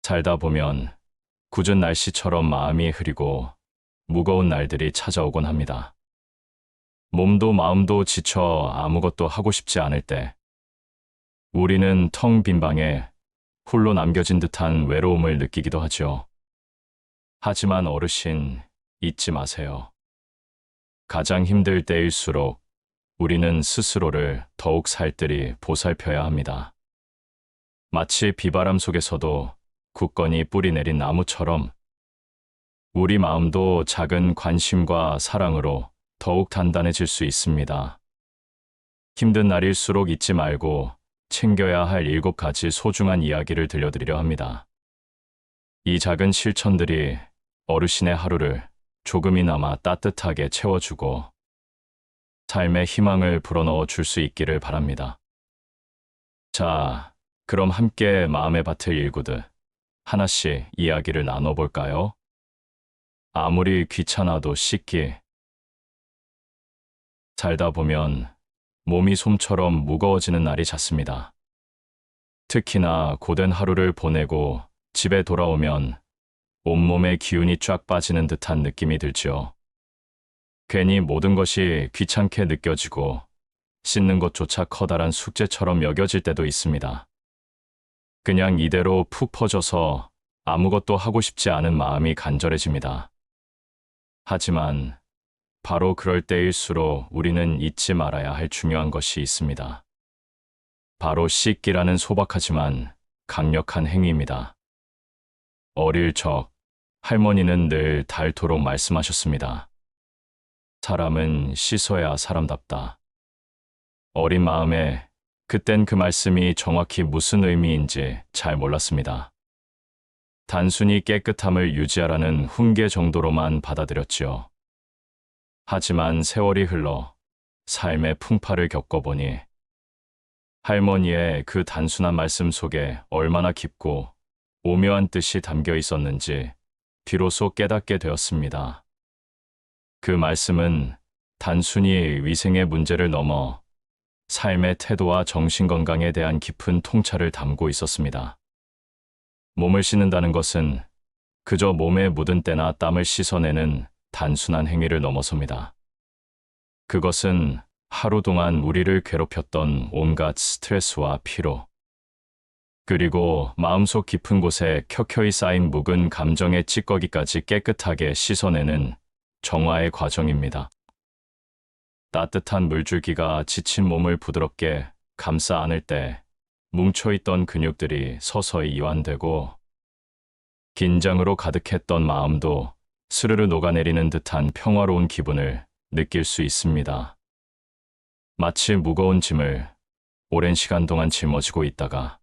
살다 보면 궂은 날씨처럼 마음이 흐리고 무거운 날들이 찾아오곤 합니다. 몸도 마음도 지쳐 아무것도 하고 싶지 않을 때, 우리는 텅 빈 방에 홀로 남겨진 듯한 외로움을 느끼기도 하죠. 하지만 어르신, 잊지 마세요. 가장 힘들 때일수록 우리는 스스로를 더욱 살뜰히 보살펴야 합니다. 마치 비바람 속에서도 굳건히 뿌리 내린 나무처럼 우리 마음도 작은 관심과 사랑으로 더욱 단단해질 수 있습니다. 힘든 날일수록 잊지 말고 챙겨야 할 7가지 소중한 이야기를 들려드리려 합니다. 이 작은 실천들이 어르신의 하루를 조금이나마 따뜻하게 채워주고 삶의 희망을 불어넣어 줄 수 있기를 바랍니다. 자, 그럼 함께 마음의 밭을 일구듯 하나씩 이야기를 나눠볼까요? 아무리 귀찮아도 씻기. 살다 보면 몸이 솜처럼 무거워지는 날이 잦습니다. 특히나 고된 하루를 보내고 집에 돌아오면 온몸에 기운이 쫙 빠지는 듯한 느낌이 들죠. 괜히 모든 것이 귀찮게 느껴지고 씻는 것조차 커다란 숙제처럼 여겨질 때도 있습니다. 그냥 이대로 푹 퍼져서 아무것도 하고 싶지 않은 마음이 간절해집니다. 하지만 바로 그럴 때일수록 우리는 잊지 말아야 할 중요한 것이 있습니다. 바로 씻기라는 소박하지만 강력한 행위입니다. 어릴 적 할머니는 늘 닳도록 말씀하셨습니다. 사람은 씻어야 사람답다. 어린 마음에 그땐 그 말씀이 정확히 무슨 의미인지 잘 몰랐습니다. 단순히 깨끗함을 유지하라는 훈계 정도로만 받아들였지요. 하지만 세월이 흘러 삶의 풍파를 겪어보니 할머니의 그 단순한 말씀 속에 얼마나 깊고 오묘한 뜻이 담겨 있었는지 비로소 깨닫게 되었습니다. 그 말씀은 단순히 위생의 문제를 넘어 삶의 태도와 정신건강에 대한 깊은 통찰을 담고 있었습니다. 몸을 씻는다는 것은 그저 몸에 묻은 때나 땀을 씻어내는 단순한 행위를 넘어섭니다. 그것은 하루 동안 우리를 괴롭혔던 온갖 스트레스와 피로, 그리고 마음속 깊은 곳에 켜켜이 쌓인 묵은 감정의 찌꺼기까지 깨끗하게 씻어내는 정화의 과정입니다. 따뜻한 물줄기가 지친 몸을 부드럽게 감싸 안을 때 뭉쳐있던 근육들이 서서히 이완되고 긴장으로 가득했던 마음도 스르르 녹아내리는 듯한 평화로운 기분을 느낄 수 있습니다. 마치 무거운 짐을 오랜 시간 동안 짊어지고 있다가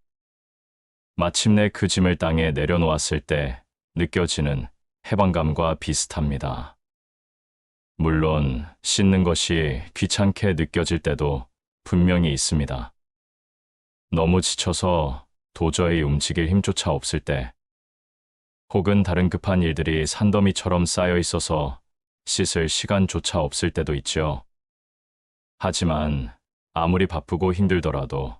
마침내 그 짐을 땅에 내려놓았을 때 느껴지는 해방감과 비슷합니다. 물론 씻는 것이 귀찮게 느껴질 때도 분명히 있습니다. 너무 지쳐서 도저히 움직일 힘조차 없을 때, 혹은 다른 급한 일들이 산더미처럼 쌓여 있어서 씻을 시간조차 없을 때도 있죠. 하지만 아무리 바쁘고 힘들더라도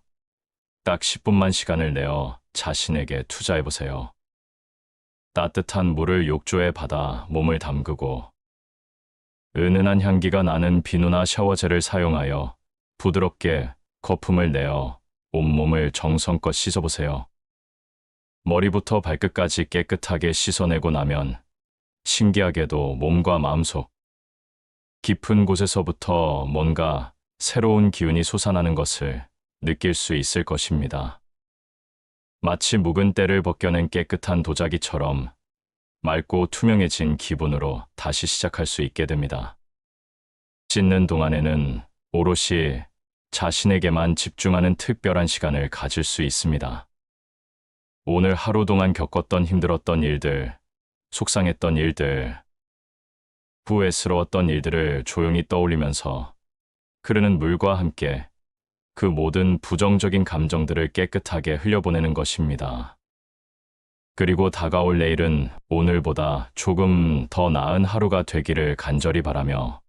딱 10분만 시간을 내어 자신에게 투자해보세요. 따뜻한 물을 욕조에 받아 몸을 담그고 은은한 향기가 나는 비누나 샤워젤을 사용하여 부드럽게 거품을 내어 온몸을 정성껏 씻어보세요. 머리부터 발끝까지 깨끗하게 씻어내고 나면 신기하게도 몸과 마음속 깊은 곳에서부터 뭔가 새로운 기운이 솟아나는 것을 느낄 수 있을 것입니다. 마치 묵은 때를 벗겨낸 깨끗한 도자기처럼 맑고 투명해진 기분으로 다시 시작할 수 있게 됩니다. 씻는 동안에는 오롯이 자신에게만 집중하는 특별한 시간을 가질 수 있습니다. 오늘 하루 동안 겪었던 힘들었던 일들, 속상했던 일들, 후회스러웠던 일들을 조용히 떠올리면서 흐르는 물과 함께 그 모든 부정적인 감정들을 깨끗하게 흘려보내는 것입니다. 그리고 다가올 내일은 오늘보다 조금 더 나은 하루가 되기를 간절히 바라며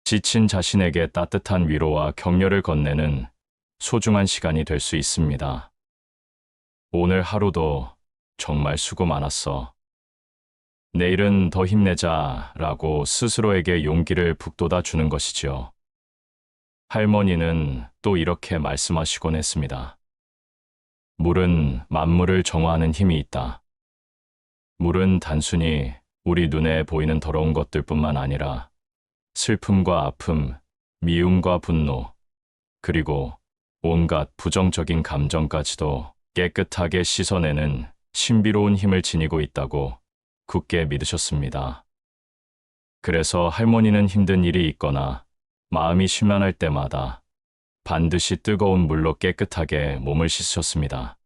지친 자신에게 따뜻한 위로와 격려를 건네는 소중한 시간이 될 수 있습니다. 오늘 하루도 정말 수고 많았어. 내일은 더 힘내자라고 스스로에게 용기를 북돋아 주는 것이지요. 할머니는 또 이렇게 말씀하시곤 했습니다. 물은 만물을 정화하는 힘이 있다. 물은 단순히 우리 눈에 보이는 더러운 것들뿐만 아니라 슬픔과 아픔, 미움과 분노, 그리고 온갖 부정적인 감정까지도 깨끗하게 씻어내는 신비로운 힘을 지니고 있다고 굳게 믿으셨습니다. 그래서 할머니는 힘든 일이 있거나 마음이 심란할 때마다 반드시 뜨거운 물로 깨끗하게 몸을 씻으셨습니다.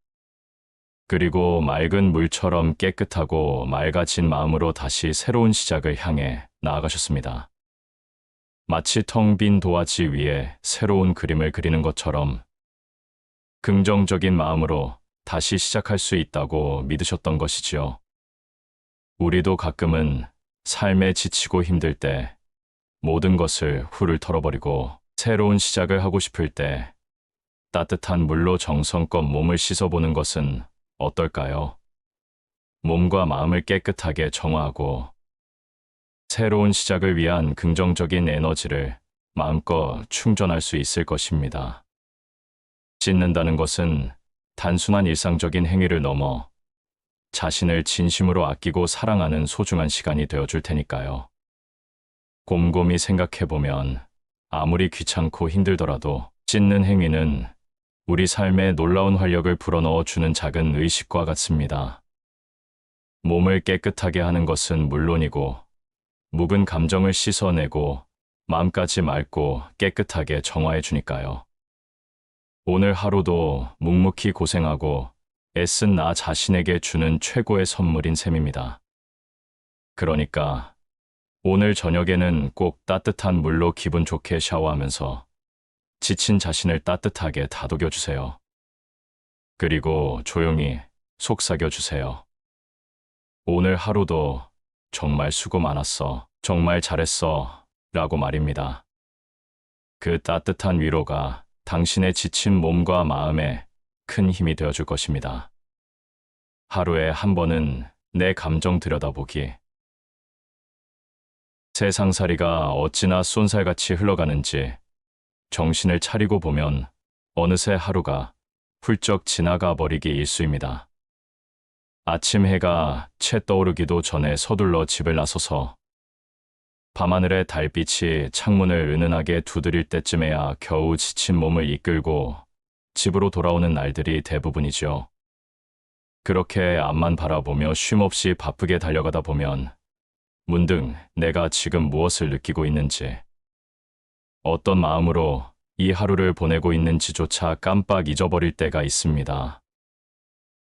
그리고 맑은 물처럼 깨끗하고 맑아진 마음으로 다시 새로운 시작을 향해 나아가셨습니다. 마치 텅 빈 도화지 위에 새로운 그림을 그리는 것처럼 긍정적인 마음으로 다시 시작할 수 있다고 믿으셨던 것이지요. 우리도 가끔은 삶에 지치고 힘들 때 모든 것을 훌을 털어버리고 새로운 시작을 하고 싶을 때 따뜻한 물로 정성껏 몸을 씻어보는 것은 어떨까요? 몸과 마음을 깨끗하게 정화하고 새로운 시작을 위한 긍정적인 에너지를 마음껏 충전할 수 있을 것입니다. 씻는다는 것은 단순한 일상적인 행위를 넘어 자신을 진심으로 아끼고 사랑하는 소중한 시간이 되어줄 테니까요. 곰곰이 생각해보면 아무리 귀찮고 힘들더라도 씻는 행위는 우리 삶에 놀라운 활력을 불어넣어 주는 작은 의식과 같습니다. 몸을 깨끗하게 하는 것은 물론이고 묵은 감정을 씻어내고 마음까지 맑고 깨끗하게 정화해 주니까요. 오늘 하루도 묵묵히 고생하고 애쓴 나 자신에게 주는 최고의 선물인 셈입니다. 그러니까 오늘 저녁에는 꼭 따뜻한 물로 기분 좋게 샤워하면서 지친 자신을 따뜻하게 다독여 주세요. 그리고 조용히 속삭여 주세요. 오늘 하루도 정말 수고 많았어. 정말 잘했어. 라고 말입니다. 그 따뜻한 위로가 당신의 지친 몸과 마음에 큰 힘이 되어줄 것입니다. 하루에 한 번은 내 감정 들여다보기. 세상살이가 어찌나 쏜살같이 흘러가는지 정신을 차리고 보면 어느새 하루가 훌쩍 지나가 버리기 일쑤입니다. 아침 해가 채 떠오르기도 전에 서둘러 집을 나서서 밤하늘의 달빛이 창문을 은은하게 두드릴 때쯤에야 겨우 지친 몸을 이끌고 집으로 돌아오는 날들이 대부분이죠. 그렇게 앞만 바라보며 쉼없이 바쁘게 달려가다 보면 문득 내가 지금 무엇을 느끼고 있는지, 어떤 마음으로 이 하루를 보내고 있는지조차 깜빡 잊어버릴 때가 있습니다.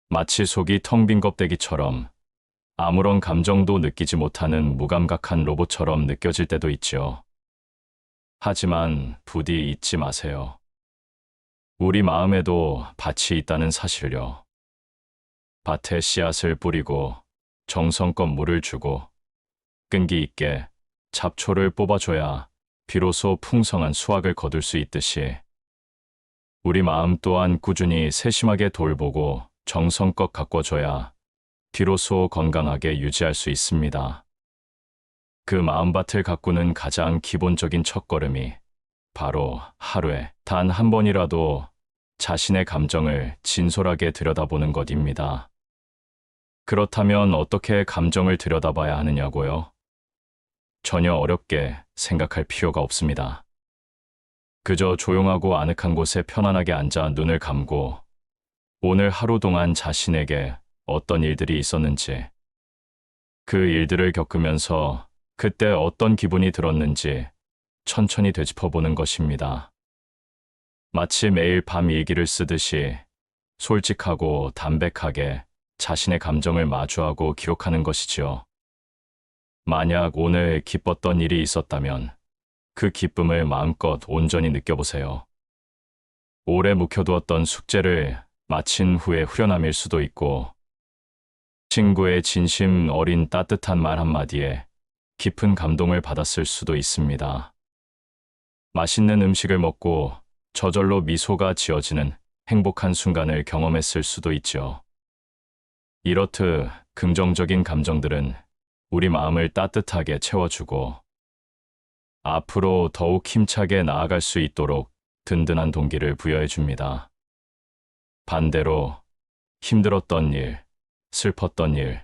마치 속이 텅 빈 껍데기처럼 아무런 감정도 느끼지 못하는 무감각한 로봇처럼 느껴질 때도 있죠. 하지만 부디 잊지 마세요. 우리 마음에도 밭이 있다는 사실요. 밭에 씨앗을 뿌리고 정성껏 물을 주고 끈기 있게 잡초를 뽑아줘야 비로소 풍성한 수확을 거둘 수 있듯이 우리 마음 또한 꾸준히 세심하게 돌보고 정성껏 가꿔줘야 비로소 건강하게 유지할 수 있습니다. 그 마음밭을 가꾸는 가장 기본적인 첫걸음이 바로 하루에 단 한 번이라도 자신의 감정을 진솔하게 들여다보는 것입니다. 그렇다면 어떻게 감정을 들여다봐야 하느냐고요? 전혀 어렵게 생각할 필요가 없습니다. 그저 조용하고 아늑한 곳에 편안하게 앉아 눈을 감고 오늘 하루 동안 자신에게 어떤 일들이 있었는지, 그 일들을 겪으면서 그때 어떤 기분이 들었는지 천천히 되짚어보는 것입니다. 마치 매일 밤 일기를 쓰듯이 솔직하고 담백하게 자신의 감정을 마주하고 기록하는 것이지요. 만약 오늘 기뻤던 일이 있었다면 그 기쁨을 마음껏 온전히 느껴보세요. 오래 묵혀두었던 숙제를 마친 후에 후련함일 수도 있고, 친구의 진심 어린 따뜻한 말 한마디에 깊은 감동을 받았을 수도 있습니다. 맛있는 음식을 먹고 저절로 미소가 지어지는 행복한 순간을 경험했을 수도 있죠. 이렇듯 긍정적인 감정들은 우리 마음을 따뜻하게 채워주고 앞으로 더욱 힘차게 나아갈 수 있도록 든든한 동기를 부여해 줍니다. 반대로 힘들었던 일, 슬펐던 일,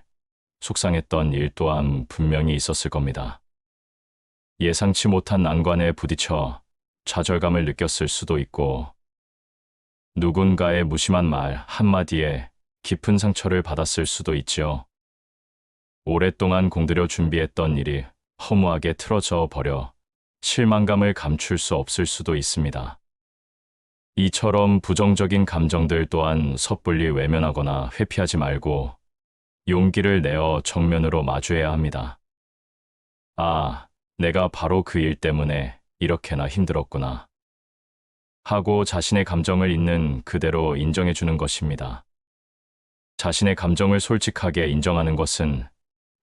속상했던 일 또한 분명히 있었을 겁니다. 예상치 못한 난관에 부딪혀 좌절감을 느꼈을 수도 있고 누군가의 무심한 말 한마디에 깊은 상처를 받았을 수도 있지요. 오랫동안 공들여 준비했던 일이 허무하게 틀어져 버려 실망감을 감출 수 없을 수도 있습니다. 이처럼 부정적인 감정들 또한 섣불리 외면하거나 회피하지 말고 용기를 내어 정면으로 마주해야 합니다. 아, 내가 바로 그 일 때문에 이렇게나 힘들었구나. 하고 자신의 감정을 있는 그대로 인정해 주는 것입니다. 자신의 감정을 솔직하게 인정하는 것은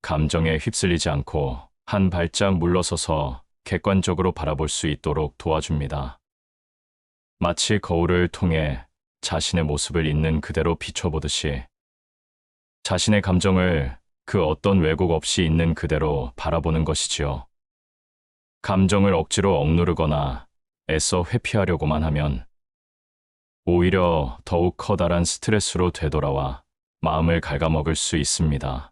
감정에 휩쓸리지 않고 한 발짝 물러서서 객관적으로 바라볼 수 있도록 도와줍니다. 마치 거울을 통해 자신의 모습을 있는 그대로 비춰보듯이 자신의 감정을 그 어떤 왜곡 없이 있는 그대로 바라보는 것이지요. 감정을 억지로 억누르거나 애써 회피하려고만 하면 오히려 더욱 커다란 스트레스로 되돌아와 마음을 갉아먹을 수 있습니다.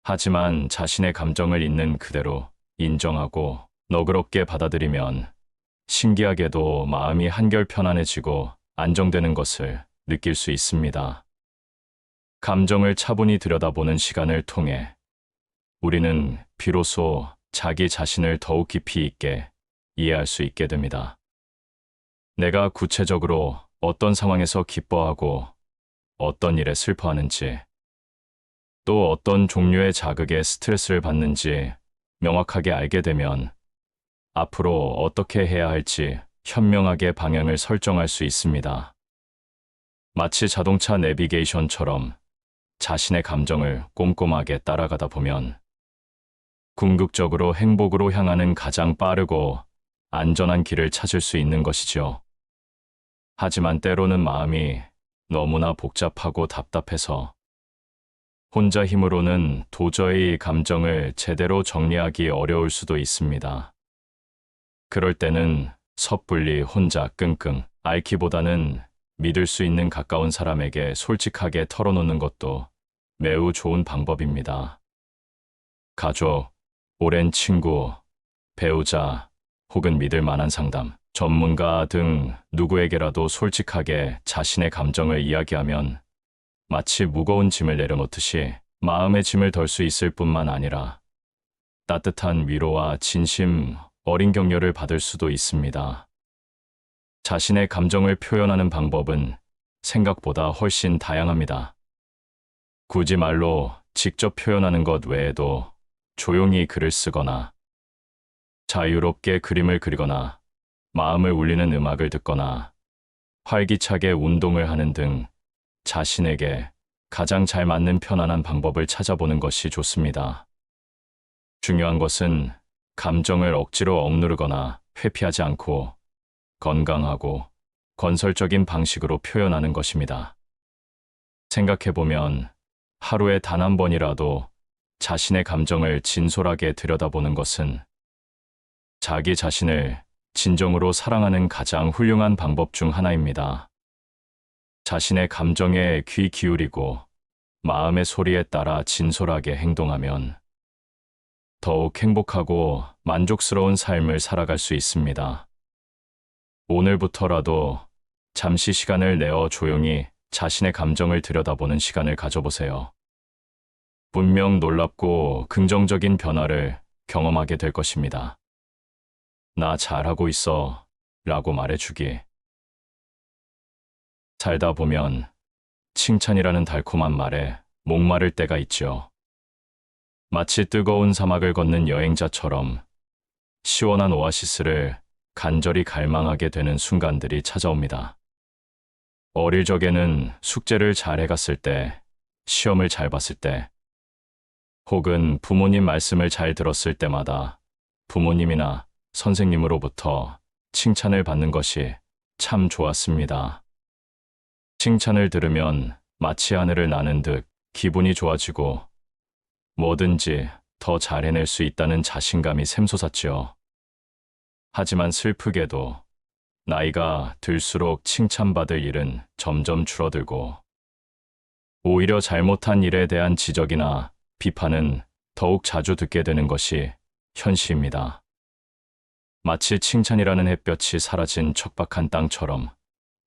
하지만 자신의 감정을 있는 그대로 인정하고 너그럽게 받아들이면 신기하게도 마음이 한결 편안해지고 안정되는 것을 느낄 수 있습니다. 감정을 차분히 들여다보는 시간을 통해 우리는 비로소 자기 자신을 더욱 깊이 있게 이해할 수 있게 됩니다. 내가 구체적으로 어떤 상황에서 기뻐하고 어떤 일에 슬퍼하는지, 또 어떤 종류의 자극에 스트레스를 받는지 명확하게 알게 되면 앞으로 어떻게 해야 할지 현명하게 방향을 설정할 수 있습니다. 마치 자동차 내비게이션처럼 자신의 감정을 꼼꼼하게 따라가다 보면 궁극적으로 행복으로 향하는 가장 빠르고 안전한 길을 찾을 수 있는 것이죠. 하지만 때로는 마음이 너무나 복잡하고 답답해서 혼자 힘으로는 도저히 감정을 제대로 정리하기 어려울 수도 있습니다. 그럴 때는 섣불리 혼자 끙끙 앓기보다는 믿을 수 있는 가까운 사람에게 솔직하게 털어놓는 것도 매우 좋은 방법입니다. 가족, 오랜 친구, 배우자, 혹은 믿을 만한 상담, 전문가 등 누구에게라도 솔직하게 자신의 감정을 이야기하면 마치 무거운 짐을 내려놓듯이 마음의 짐을 덜 수 있을 뿐만 아니라 따뜻한 위로와 진심 어린 격려를 받을 수도 있습니다. 자신의 감정을 표현하는 방법은 생각보다 훨씬 다양합니다. 굳이 말로 직접 표현하는 것 외에도 조용히 글을 쓰거나 자유롭게 그림을 그리거나 마음을 울리는 음악을 듣거나 활기차게 운동을 하는 등 자신에게 가장 잘 맞는 편안한 방법을 찾아보는 것이 좋습니다. 중요한 것은 감정을 억지로 억누르거나 회피하지 않고 건강하고 건설적인 방식으로 표현하는 것입니다. 생각해보면 하루에 단 한 번이라도 자신의 감정을 진솔하게 들여다보는 것은 자기 자신을 진정으로 사랑하는 가장 훌륭한 방법 중 하나입니다. 자신의 감정에 귀 기울이고 마음의 소리에 따라 진솔하게 행동하면 더욱 행복하고 만족스러운 삶을 살아갈 수 있습니다. 오늘부터라도 잠시 시간을 내어 조용히 자신의 감정을 들여다보는 시간을 가져보세요. 분명 놀랍고 긍정적인 변화를 경험하게 될 것입니다. 나 잘하고 있어 라고 말해주기. 살다 보면 칭찬이라는 달콤한 말에 목마를 때가 있죠. 마치 뜨거운 사막을 걷는 여행자처럼 시원한 오아시스를 간절히 갈망하게 되는 순간들이 찾아옵니다. 어릴 적에는 숙제를 잘 해갔을 때, 시험을 잘 봤을 때, 혹은 부모님 말씀을 잘 들었을 때마다 부모님이나 선생님으로부터 칭찬을 받는 것이 참 좋았습니다. 칭찬을 들으면 마치 하늘을 나는 듯 기분이 좋아지고 뭐든지 더 잘 해낼 수 있다는 자신감이 샘솟았지요. 하지만 슬프게도 나이가 들수록 칭찬받을 일은 점점 줄어들고 오히려 잘못한 일에 대한 지적이나 비판은 더욱 자주 듣게 되는 것이 현실입니다. 마치 칭찬이라는 햇볕이 사라진 척박한 땅처럼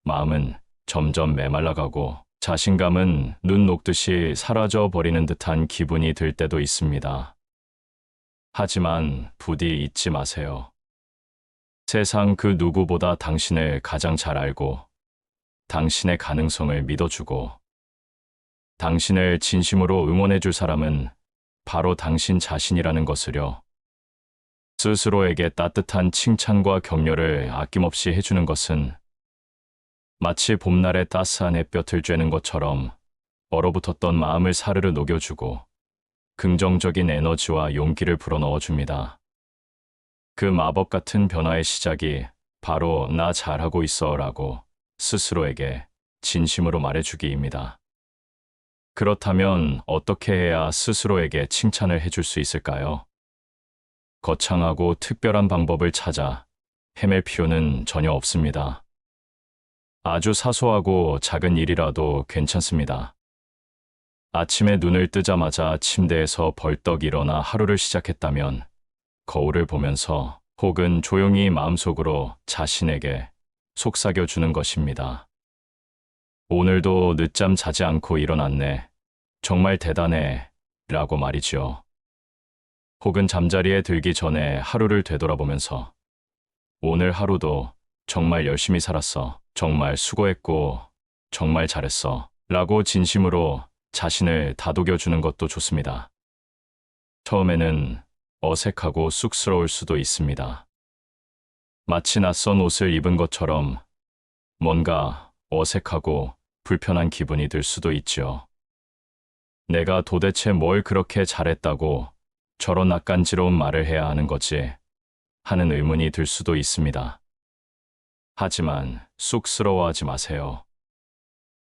마음은 점점 메말라가고 자신감은 눈 녹듯이 사라져 버리는 듯한 기분이 들 때도 있습니다. 하지만 부디 잊지 마세요. 세상 그 누구보다 당신을 가장 잘 알고 당신의 가능성을 믿어주고 당신을 진심으로 응원해줄 사람은 바로 당신 자신이라는 것을요. 스스로에게 따뜻한 칭찬과 격려를 아낌없이 해주는 것은 마치 봄날의 따스한 햇볕을 쬐는 것처럼 얼어붙었던 마음을 사르르 녹여주고 긍정적인 에너지와 용기를 불어넣어줍니다. 그 마법 같은 변화의 시작이 바로 나 잘하고 있어 라고 스스로에게 진심으로 말해주기입니다. 그렇다면 어떻게 해야 스스로에게 칭찬을 해줄 수 있을까요? 거창하고 특별한 방법을 찾아 헤맬 필요는 전혀 없습니다. 아주 사소하고 작은 일이라도 괜찮습니다. 아침에 눈을 뜨자마자 침대에서 벌떡 일어나 하루를 시작했다면 거울을 보면서 혹은 조용히 마음속으로 자신에게 속삭여주는 것입니다. 오늘도 늦잠 자지 않고 일어났네. 정말 대단해. 라고 말이죠. 혹은 잠자리에 들기 전에 하루를 되돌아보면서 오늘 하루도 정말 열심히 살았어. 정말 수고했고 정말 잘했어. 라고 진심으로 자신을 다독여주는 것도 좋습니다. 처음에는 어색하고 쑥스러울 수도 있습니다. 마치 낯선 옷을 입은 것처럼 뭔가 어색하고 불편한 기분이 들 수도 있죠. 내가 도대체 뭘 그렇게 잘했다고 저런 낯간지러운 말을 해야 하는 거지 하는 의문이 들 수도 있습니다. 하지만 쑥스러워하지 마세요.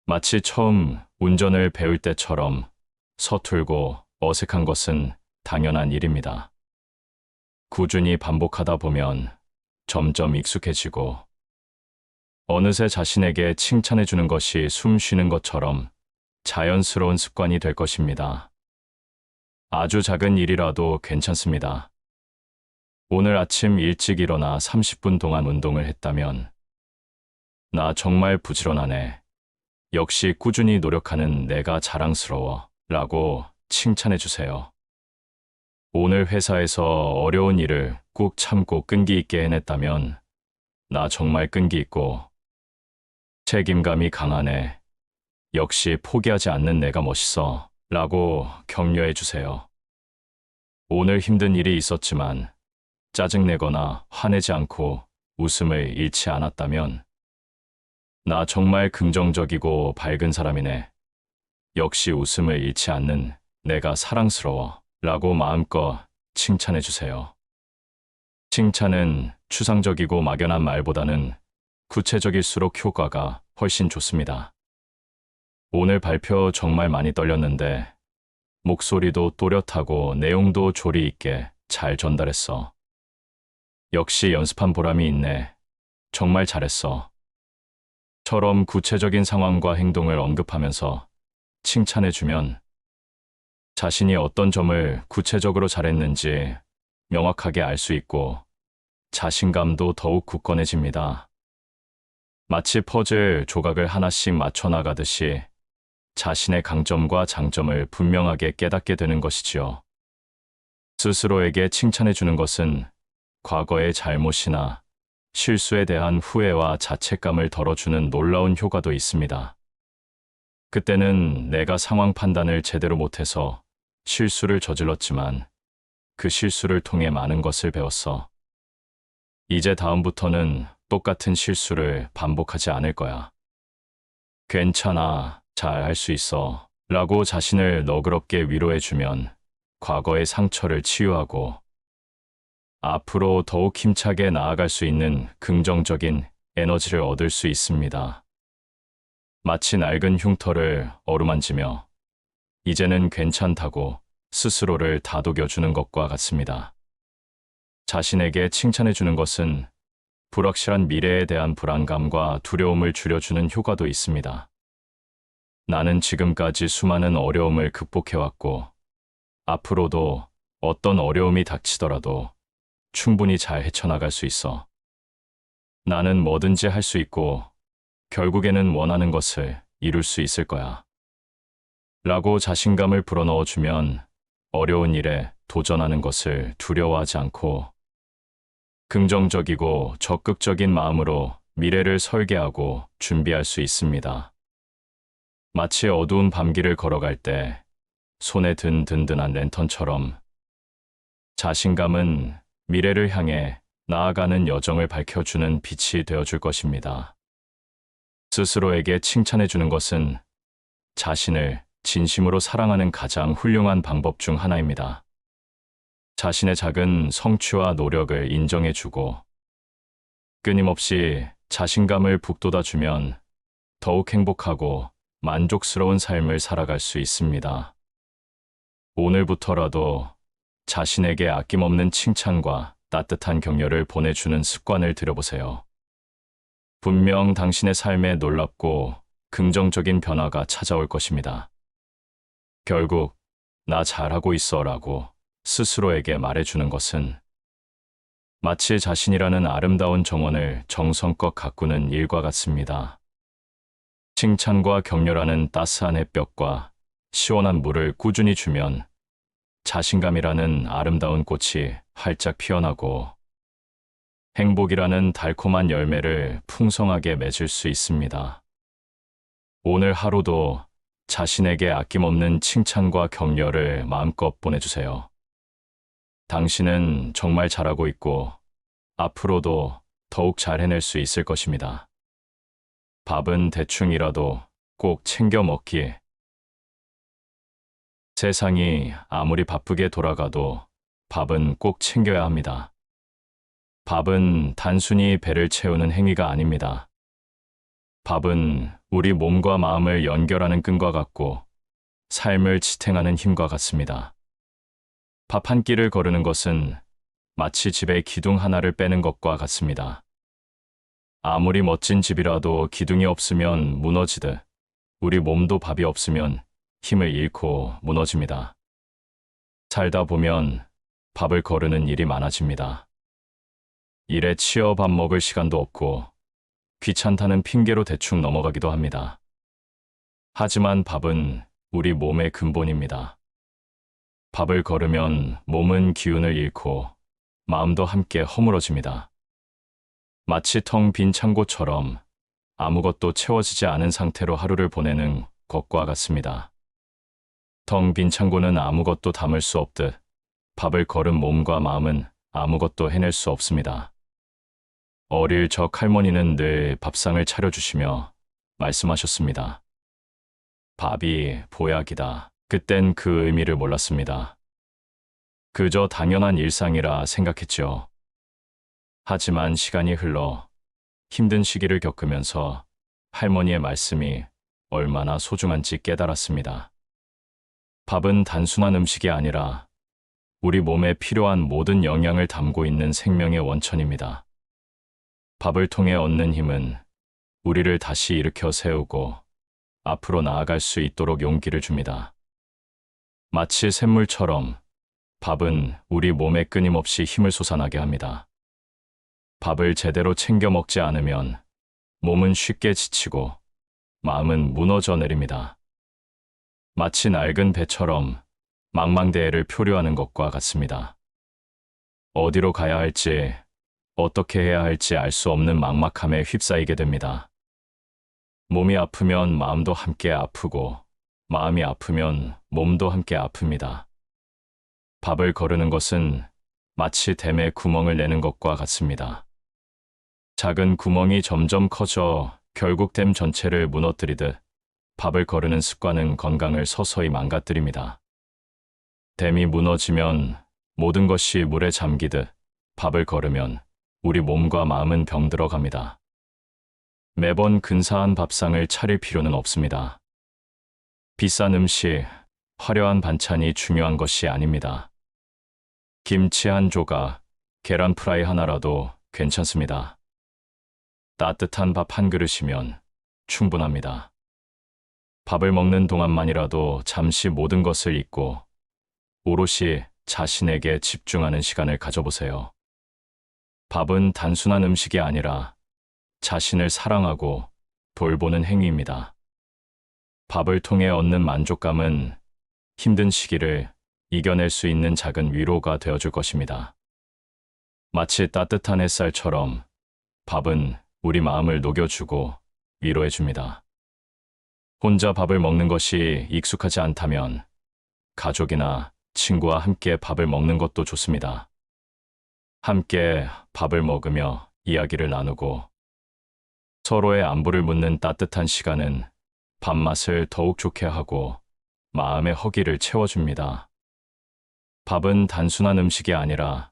마치 처음 운전을 배울 때처럼 서툴고 어색한 것은 당연한 일입니다. 꾸준히 반복하다 보면 점점 익숙해지고 어느새 자신에게 칭찬해주는 것이 숨 쉬는 것처럼 자연스러운 습관이 될 것입니다. 아주 작은 일이라도 괜찮습니다. 오늘 아침 일찍 일어나 30분 동안 운동을 했다면 나 정말 부지런하네. 역시 꾸준히 노력하는 내가 자랑스러워. 라고 칭찬해주세요. 오늘 회사에서 어려운 일을 꾹 참고 끈기 있게 해냈다면 나 정말 끈기 있고 책임감이 강하네. 역시 포기하지 않는 내가 멋있어. 라고 격려해주세요. 오늘 힘든 일이 있었지만 짜증내거나 화내지 않고 웃음을 잃지 않았다면 나 정말 긍정적이고 밝은 사람이네. 역시 웃음을 잃지 않는 내가 사랑스러워. 라고 마음껏 칭찬해주세요. 칭찬은 추상적이고 막연한 말보다는 구체적일수록 효과가 훨씬 좋습니다. 오늘 발표 정말 많이 떨렸는데 목소리도 또렷하고 내용도 조리 있게 잘 전달했어. 역시 연습한 보람이 있네. 정말 잘했어. 처럼 구체적인 상황과 행동을 언급하면서 칭찬해주면 자신이 어떤 점을 구체적으로 잘했는지 명확하게 알 수 있고 자신감도 더욱 굳건해집니다. 마치 퍼즐 조각을 하나씩 맞춰 나가듯이 자신의 강점과 장점을 분명하게 깨닫게 되는 것이지요. 스스로에게 칭찬해주는 것은 과거의 잘못이나 실수에 대한 후회와 자책감을 덜어주는 놀라운 효과도 있습니다. 그때는 내가 상황 판단을 제대로 못해서 실수를 저질렀지만 그 실수를 통해 많은 것을 배웠어. 이제 다음부터는 똑같은 실수를 반복하지 않을 거야. 괜찮아, 잘 할 수 있어. 라고 자신을 너그럽게 위로해주면 과거의 상처를 치유하고 앞으로 더욱 힘차게 나아갈 수 있는 긍정적인 에너지를 얻을 수 있습니다. 마치 낡은 흉터를 어루만지며 이제는 괜찮다고 스스로를 다독여주는 것과 같습니다. 자신에게 칭찬해주는 것은 불확실한 미래에 대한 불안감과 두려움을 줄여주는 효과도 있습니다. 나는 지금까지 수많은 어려움을 극복해왔고, 앞으로도 어떤 어려움이 닥치더라도 충분히 잘 헤쳐나갈 수 있어. 나는 뭐든지 할 수 있고, 결국에는 원하는 것을 이룰 수 있을 거야. 라고 자신감을 불어넣어주면 어려운 일에 도전하는 것을 두려워하지 않고 긍정적이고 적극적인 마음으로 미래를 설계하고 준비할 수 있습니다. 마치 어두운 밤길을 걸어갈 때 손에 든 든든한 랜턴처럼 자신감은 미래를 향해 나아가는 여정을 밝혀주는 빛이 되어줄 것입니다. 스스로에게 칭찬해주는 것은 자신을 진심으로 사랑하는 가장 훌륭한 방법 중 하나입니다. 자신의 작은 성취와 노력을 인정해주고 끊임없이 자신감을 북돋아주면 더욱 행복하고 만족스러운 삶을 살아갈 수 있습니다. 오늘부터라도 자신에게 아낌없는 칭찬과 따뜻한 격려를 보내주는 습관을 들여보세요. 분명 당신의 삶에 놀랍고 긍정적인 변화가 찾아올 것입니다. 결국 나 잘하고 있어라고 스스로에게 말해주는 것은 마치 자신이라는 아름다운 정원을 정성껏 가꾸는 일과 같습니다. 칭찬과 격려라는 따스한 햇볕과 시원한 물을 꾸준히 주면 자신감이라는 아름다운 꽃이 활짝 피어나고 행복이라는 달콤한 열매를 풍성하게 맺을 수 있습니다. 오늘 하루도 자신에게 아낌없는 칭찬과 격려를 마음껏 보내주세요. 당신은 정말 잘하고 있고 앞으로도 더욱 잘 해낼 수 있을 것입니다. 밥은 대충이라도 꼭 챙겨 먹기. 세상이 아무리 바쁘게 돌아가도 밥은 꼭 챙겨야 합니다. 밥은 단순히 배를 채우는 행위가 아닙니다. 밥은 우리 몸과 마음을 연결하는 끈과 같고 삶을 지탱하는 힘과 같습니다. 밥 한 끼를 거르는 것은 마치 집의 기둥 하나를 빼는 것과 같습니다. 아무리 멋진 집이라도 기둥이 없으면 무너지듯 우리 몸도 밥이 없으면 힘을 잃고 무너집니다. 살다 보면 밥을 거르는 일이 많아집니다. 일에 치여 밥 먹을 시간도 없고 귀찮다는 핑계로 대충 넘어가기도 합니다. 하지만 밥은 우리 몸의 근본입니다. 밥을 거르면 몸은 기운을 잃고 마음도 함께 허물어집니다. 마치 텅 빈 창고처럼 아무것도 채워지지 않은 상태로 하루를 보내는 것과 같습니다. 텅 빈 창고는 아무것도 담을 수 없듯 밥을 거른 몸과 마음은 아무것도 해낼 수 없습니다. 어릴 적 할머니는 늘 밥상을 차려주시며 말씀하셨습니다. 밥이 보약이다. 그땐 그 의미를 몰랐습니다. 그저 당연한 일상이라 생각했죠. 하지만 시간이 흘러 힘든 시기를 겪으면서 할머니의 말씀이 얼마나 소중한지 깨달았습니다. 밥은 단순한 음식이 아니라 우리 몸에 필요한 모든 영양을 담고 있는 생명의 원천입니다. 밥을 통해 얻는 힘은 우리를 다시 일으켜 세우고 앞으로 나아갈 수 있도록 용기를 줍니다. 마치 샘물처럼 밥은 우리 몸에 끊임없이 힘을 솟아나게 합니다. 밥을 제대로 챙겨 먹지 않으면 몸은 쉽게 지치고 마음은 무너져 내립니다. 마치 낡은 배처럼 망망대해를 표류하는 것과 같습니다. 어디로 가야 할지, 어떻게 해야 할지 알 수 없는 막막함에 휩싸이게 됩니다. 몸이 아프면 마음도 함께 아프고, 마음이 아프면 몸도 함께 아픕니다. 밥을 거르는 것은 마치 댐에 구멍을 내는 것과 같습니다. 작은 구멍이 점점 커져 결국 댐 전체를 무너뜨리듯 밥을 거르는 습관은 건강을 서서히 망가뜨립니다. 댐이 무너지면 모든 것이 물에 잠기듯 밥을 거르면 우리 몸과 마음은 병들어 갑니다. 매번 근사한 밥상을 차릴 필요는 없습니다. 비싼 음식, 화려한 반찬이 중요한 것이 아닙니다. 김치 한 조각, 계란 프라이 하나라도 괜찮습니다. 따뜻한 밥 한 그릇이면 충분합니다. 밥을 먹는 동안만이라도 잠시 모든 것을 잊고 오롯이 자신에게 집중하는 시간을 가져보세요. 밥은 단순한 음식이 아니라 자신을 사랑하고 돌보는 행위입니다. 밥을 통해 얻는 만족감은 힘든 시기를 이겨낼 수 있는 작은 위로가 되어줄 것입니다. 마치 따뜻한 햇살처럼 밥은 우리 마음을 녹여주고 위로해줍니다. 혼자 밥을 먹는 것이 익숙하지 않다면 가족이나 친구와 함께 밥을 먹는 것도 좋습니다. 함께 밥을 먹으며 이야기를 나누고 서로의 안부를 묻는 따뜻한 시간은 밥맛을 더욱 좋게 하고 마음의 허기를 채워줍니다. 밥은 단순한 음식이 아니라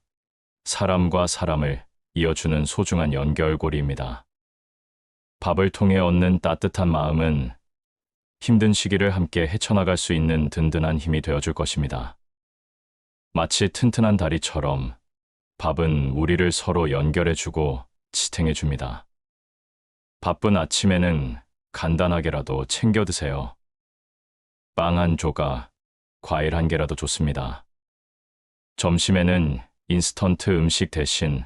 사람과 사람을 이어주는 소중한 연결고리입니다. 밥을 통해 얻는 따뜻한 마음은 힘든 시기를 함께 헤쳐나갈 수 있는 든든한 힘이 되어줄 것입니다. 마치 튼튼한 다리처럼 밥은 우리를 서로 연결해주고 지탱해줍니다. 바쁜 아침에는 간단하게라도 챙겨 드세요. 빵 한 조각, 과일 한 개라도 좋습니다. 점심에는 인스턴트 음식 대신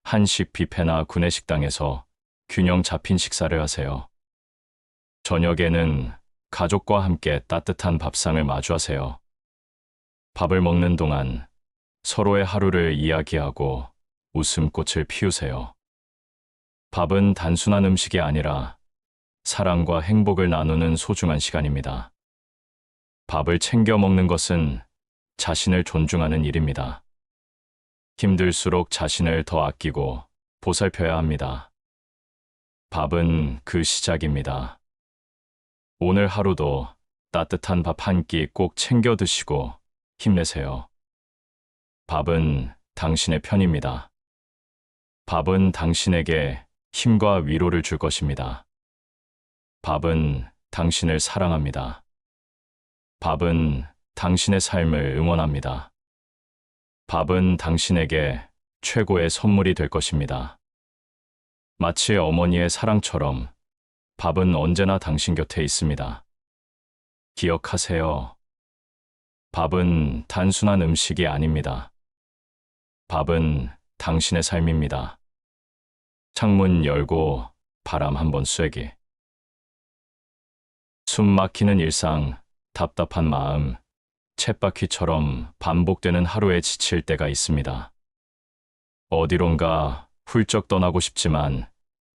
한식 뷔페나 구내식당에서 균형 잡힌 식사를 하세요. 저녁에는 가족과 함께 따뜻한 밥상을 마주하세요. 밥을 먹는 동안 서로의 하루를 이야기하고 웃음꽃을 피우세요. 밥은 단순한 음식이 아니라 사랑과 행복을 나누는 소중한 시간입니다. 밥을 챙겨 먹는 것은 자신을 존중하는 일입니다. 힘들수록 자신을 더 아끼고 보살펴야 합니다. 밥은 그 시작입니다. 오늘 하루도 따뜻한 밥 한 끼 꼭 챙겨 드시고 힘내세요. 밥은 당신의 편입니다. 밥은 당신에게 힘과 위로를 줄 것입니다. 밥은 당신을 사랑합니다. 밥은 당신의 삶을 응원합니다. 밥은 당신에게 최고의 선물이 될 것입니다. 마치 어머니의 사랑처럼 밥은 언제나 당신 곁에 있습니다. 기억하세요. 밥은 단순한 음식이 아닙니다. 밥은 당신의 삶입니다. 창문 열고 바람 한번 쐬기. 숨 막히는 일상, 답답한 마음, 쳇바퀴처럼 반복되는 하루에 지칠 때가 있습니다. 어디론가 훌쩍 떠나고 싶지만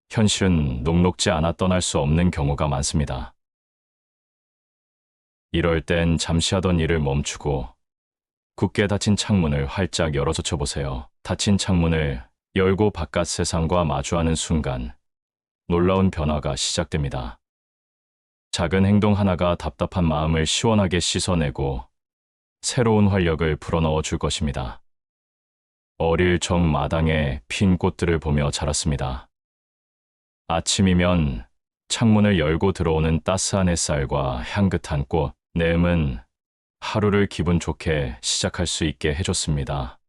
현실은 녹록지 않아 떠날 수 없는 경우가 많습니다. 이럴 땐 잠시 하던 일을 멈추고 굳게 닫힌 창문을 활짝 열어젖혀 보세요. 닫힌 창문을 열고 바깥 세상과 마주하는 순간 놀라운 변화가 시작됩니다. 작은 행동 하나가 답답한 마음을 시원하게 씻어내고 새로운 활력을 불어넣어 줄 것입니다. 어릴 적 마당에 핀 꽃들을 보며 자랐습니다. 아침이면 창문을 열고 들어오는 따스한 햇살과 향긋한 꽃, 내음은 하루를 기분 좋게 시작할 수 있게 해줬습니다.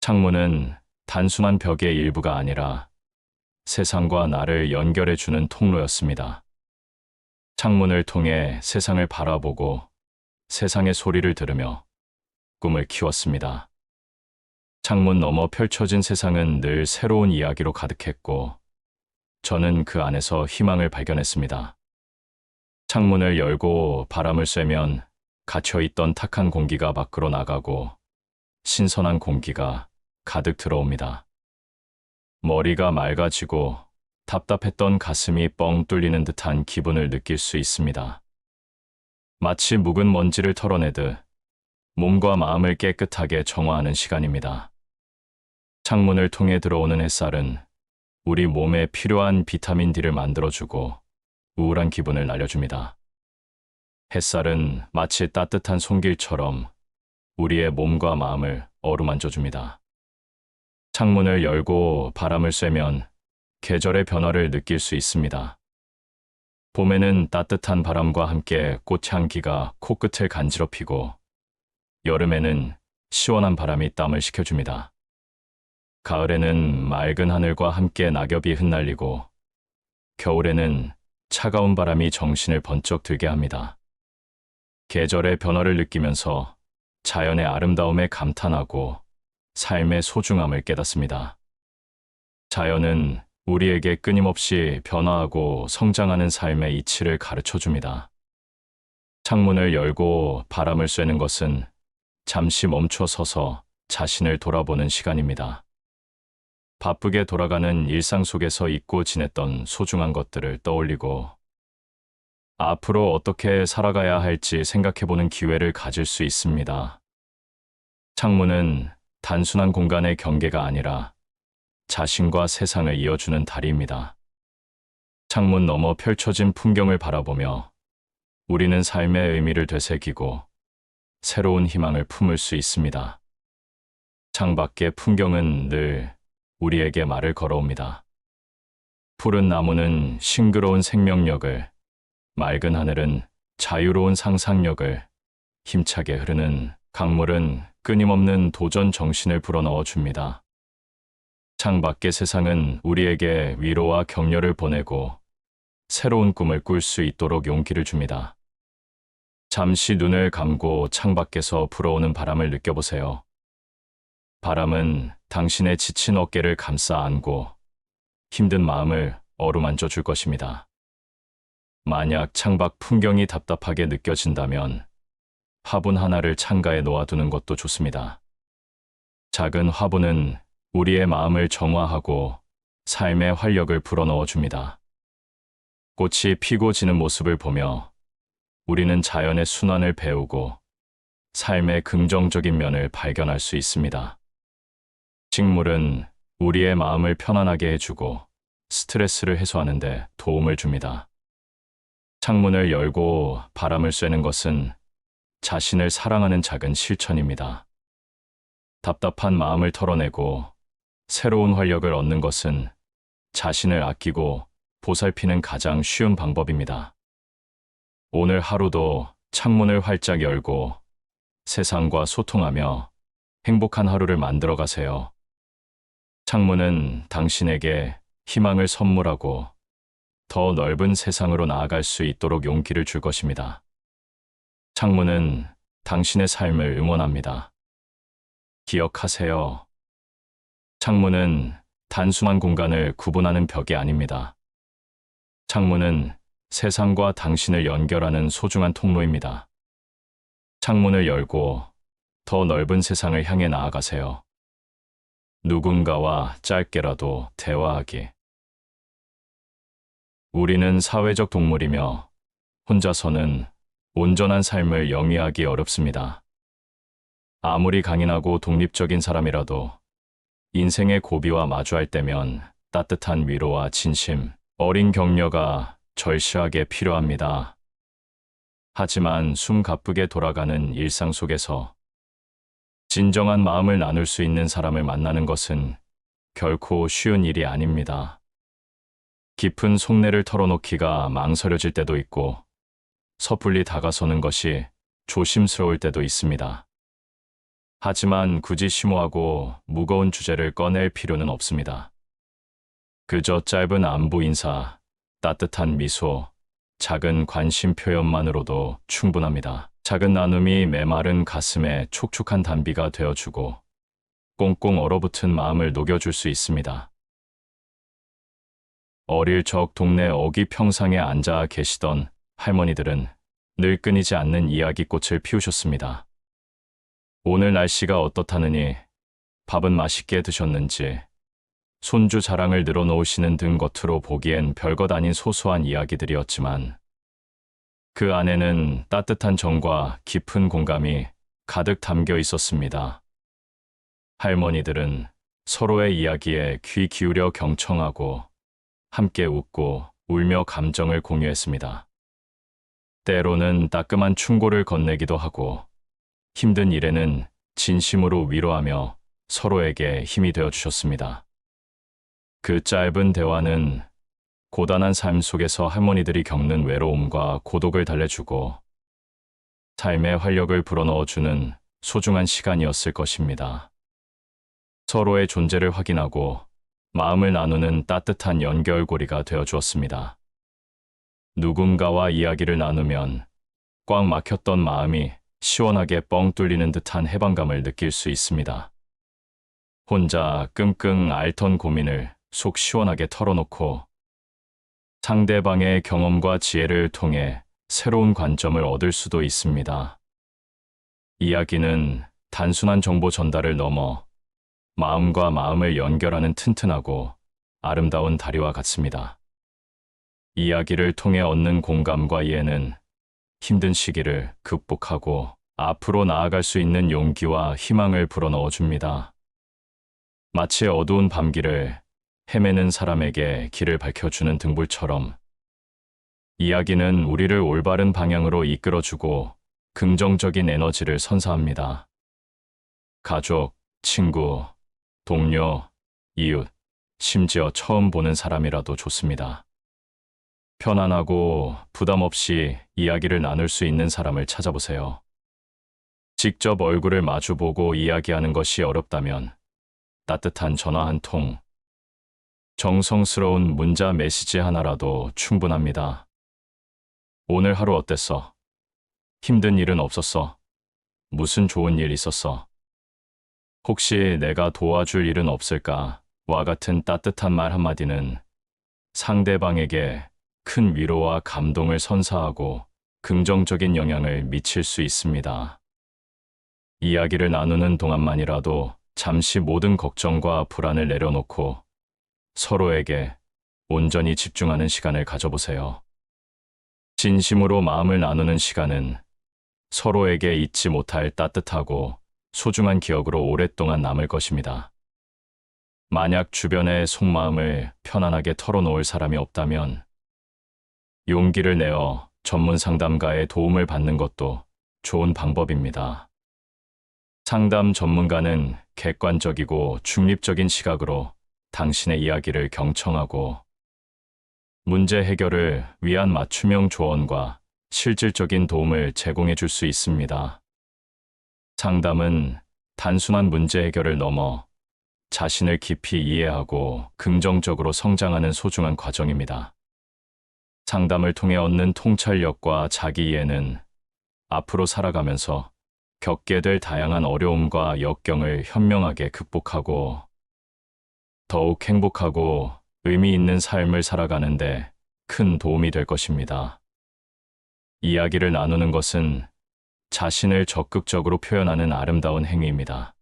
창문은 단순한 벽의 일부가 아니라 세상과 나를 연결해주는 통로였습니다. 창문을 통해 세상을 바라보고 세상의 소리를 들으며 꿈을 키웠습니다. 창문 너머 펼쳐진 세상은 늘 새로운 이야기로 가득했고 저는 그 안에서 희망을 발견했습니다. 창문을 열고 바람을 쐬면 갇혀있던 탁한 공기가 밖으로 나가고 신선한 공기가 가득 들어옵니다. 머리가 맑아지고 답답했던 가슴이 뻥 뚫리는 듯한 기분을 느낄 수 있습니다. 마치 묵은 먼지를 털어내듯 몸과 마음을 깨끗하게 정화하는 시간입니다. 창문을 통해 들어오는 햇살은 우리 몸에 필요한 비타민 D를 만들어주고 우울한 기분을 날려줍니다. 햇살은 마치 따뜻한 손길처럼 우리의 몸과 마음을 어루만져줍니다. 창문을 열고 바람을 쐬면 계절의 변화를 느낄 수 있습니다. 봄에는 따뜻한 바람과 함께 꽃향기가 코끝을 간지럽히고 여름에는 시원한 바람이 땀을 식혀줍니다. 가을에는 맑은 하늘과 함께 낙엽이 흩날리고 겨울에는 차가운 바람이 정신을 번쩍 들게 합니다. 계절의 변화를 느끼면서 자연의 아름다움에 감탄하고 삶의 소중함을 깨닫습니다. 자연은 우리에게 끊임없이 변화하고 성장하는 삶의 이치를 가르쳐 줍니다. 창문을 열고 바람을 쐬는 것은 잠시 멈춰 서서 자신을 돌아보는 시간입니다. 바쁘게 돌아가는 일상 속에서 잊고 지냈던 소중한 것들을 떠올리고 앞으로 어떻게 살아가야 할지 생각해보는 기회를 가질 수 있습니다. 창문은 단순한 공간의 경계가 아니라 자신과 세상을 이어주는 다리입니다. 창문 너머 펼쳐진 풍경을 바라보며 우리는 삶의 의미를 되새기고 새로운 희망을 품을 수 있습니다. 창밖의 풍경은 늘 우리에게 말을 걸어옵니다. 푸른 나무는 싱그러운 생명력을, 맑은 하늘은 자유로운 상상력을, 힘차게 흐르는 강물은 끊임없는 도전 정신을 불어넣어 줍니다. 창밖의 세상은 우리에게 위로와 격려를 보내고 새로운 꿈을 꿀 수 있도록 용기를 줍니다. 잠시 눈을 감고 창밖에서 불어오는 바람을 느껴보세요. 바람은 당신의 지친 어깨를 감싸 안고 힘든 마음을 어루만져 줄 것입니다. 만약 창밖 풍경이 답답하게 느껴진다면 화분 하나를 창가에 놓아두는 것도 좋습니다. 작은 화분은 우리의 마음을 정화하고 삶의 활력을 불어넣어 줍니다. 꽃이 피고 지는 모습을 보며 우리는 자연의 순환을 배우고 삶의 긍정적인 면을 발견할 수 있습니다. 식물은 우리의 마음을 편안하게 해주고 스트레스를 해소하는 데 도움을 줍니다. 창문을 열고 바람을 쐬는 것은 자신을 사랑하는 작은 실천입니다. 답답한 마음을 털어내고 새로운 활력을 얻는 것은 자신을 아끼고 보살피는 가장 쉬운 방법입니다. 오늘 하루도 창문을 활짝 열고 세상과 소통하며 행복한 하루를 만들어 가세요. 창문은 당신에게 희망을 선물하고 더 넓은 세상으로 나아갈 수 있도록 용기를 줄 것입니다. 창문은 당신의 삶을 응원합니다. 기억하세요. 창문은 단순한 공간을 구분하는 벽이 아닙니다. 창문은 세상과 당신을 연결하는 소중한 통로입니다. 창문을 열고 더 넓은 세상을 향해 나아가세요. 누군가와 짧게라도 대화하기. 우리는 사회적 동물이며 혼자서는 온전한 삶을 영위하기 어렵습니다. 아무리 강인하고 독립적인 사람이라도 인생의 고비와 마주할 때면 따뜻한 위로와 진심, 어린 격려가 절실하게 필요합니다. 하지만 숨 가쁘게 돌아가는 일상 속에서 진정한 마음을 나눌 수 있는 사람을 만나는 것은 결코 쉬운 일이 아닙니다. 깊은 속내를 털어놓기가 망설여질 때도 있고 섣불리 다가서는 것이 조심스러울 때도 있습니다. 하지만 굳이 심오하고 무거운 주제를 꺼낼 필요는 없습니다. 그저 짧은 안부 인사, 따뜻한 미소, 작은 관심 표현만으로도 충분합니다. 작은 나눔이 메마른 가슴에 촉촉한 단비가 되어주고 꽁꽁 얼어붙은 마음을 녹여줄 수 있습니다. 어릴 적 동네 어귀 평상에 앉아 계시던 할머니들은 늘 끊이지 않는 이야기꽃을 피우셨습니다. 오늘 날씨가 어떻다느니, 밥은 맛있게 드셨는지, 손주 자랑을 늘어놓으시는 등 겉으로 보기엔 별것 아닌 소소한 이야기들이었지만 그 안에는 따뜻한 정과 깊은 공감이 가득 담겨 있었습니다. 할머니들은 서로의 이야기에 귀 기울여 경청하고 함께 웃고 울며 감정을 공유했습니다. 때로는 따끔한 충고를 건네기도 하고 힘든 일에는 진심으로 위로하며 서로에게 힘이 되어 주셨습니다. 그 짧은 대화는 고단한 삶 속에서 할머니들이 겪는 외로움과 고독을 달래주고 삶의 활력을 불어넣어주는 소중한 시간이었을 것입니다. 서로의 존재를 확인하고 마음을 나누는 따뜻한 연결고리가 되어 주었습니다. 누군가와 이야기를 나누면 꽉 막혔던 마음이 시원하게 뻥 뚫리는 듯한 해방감을 느낄 수 있습니다. 혼자 끙끙 앓던 고민을 속 시원하게 털어놓고 상대방의 경험과 지혜를 통해 새로운 관점을 얻을 수도 있습니다. 이야기는 단순한 정보 전달을 넘어 마음과 마음을 연결하는 튼튼하고 아름다운 다리와 같습니다. 이야기를 통해 얻는 공감과 이해는 힘든 시기를 극복하고 앞으로 나아갈 수 있는 용기와 희망을 불어넣어 줍니다. 마치 어두운 밤길을 헤매는 사람에게 길을 밝혀주는 등불처럼 이야기는 우리를 올바른 방향으로 이끌어주고 긍정적인 에너지를 선사합니다. 가족, 친구, 동료, 이웃, 심지어 처음 보는 사람이라도 좋습니다. 편안하고 부담 없이 이야기를 나눌 수 있는 사람을 찾아보세요. 직접 얼굴을 마주보고 이야기하는 것이 어렵다면 따뜻한 전화 한 통, 정성스러운 문자 메시지 하나라도 충분합니다. 오늘 하루 어땠어? 힘든 일은 없었어? 무슨 좋은 일 있었어? 혹시 내가 도와줄 일은 없을까? 와 같은 따뜻한 말 한마디는 상대방에게 큰 위로와 감동을 선사하고 긍정적인 영향을 미칠 수 있습니다. 이야기를 나누는 동안만이라도 잠시 모든 걱정과 불안을 내려놓고 서로에게 온전히 집중하는 시간을 가져보세요. 진심으로 마음을 나누는 시간은 서로에게 잊지 못할 따뜻하고 소중한 기억으로 오랫동안 남을 것입니다. 만약 주변의 속마음을 편안하게 털어놓을 사람이 없다면 용기를 내어 전문 상담가의 도움을 받는 것도 좋은 방법입니다. 상담 전문가는 객관적이고 중립적인 시각으로 당신의 이야기를 경청하고 문제 해결을 위한 맞춤형 조언과 실질적인 도움을 제공해 줄 수 있습니다. 상담은 단순한 문제 해결을 넘어 자신을 깊이 이해하고 긍정적으로 성장하는 소중한 과정입니다. 상담을 통해 얻는 통찰력과 자기 이해는 앞으로 살아가면서 겪게 될 다양한 어려움과 역경을 현명하게 극복하고 더욱 행복하고 의미 있는 삶을 살아가는데 큰 도움이 될 것입니다. 이야기를 나누는 것은 자신을 적극적으로 표현하는 아름다운 행위입니다.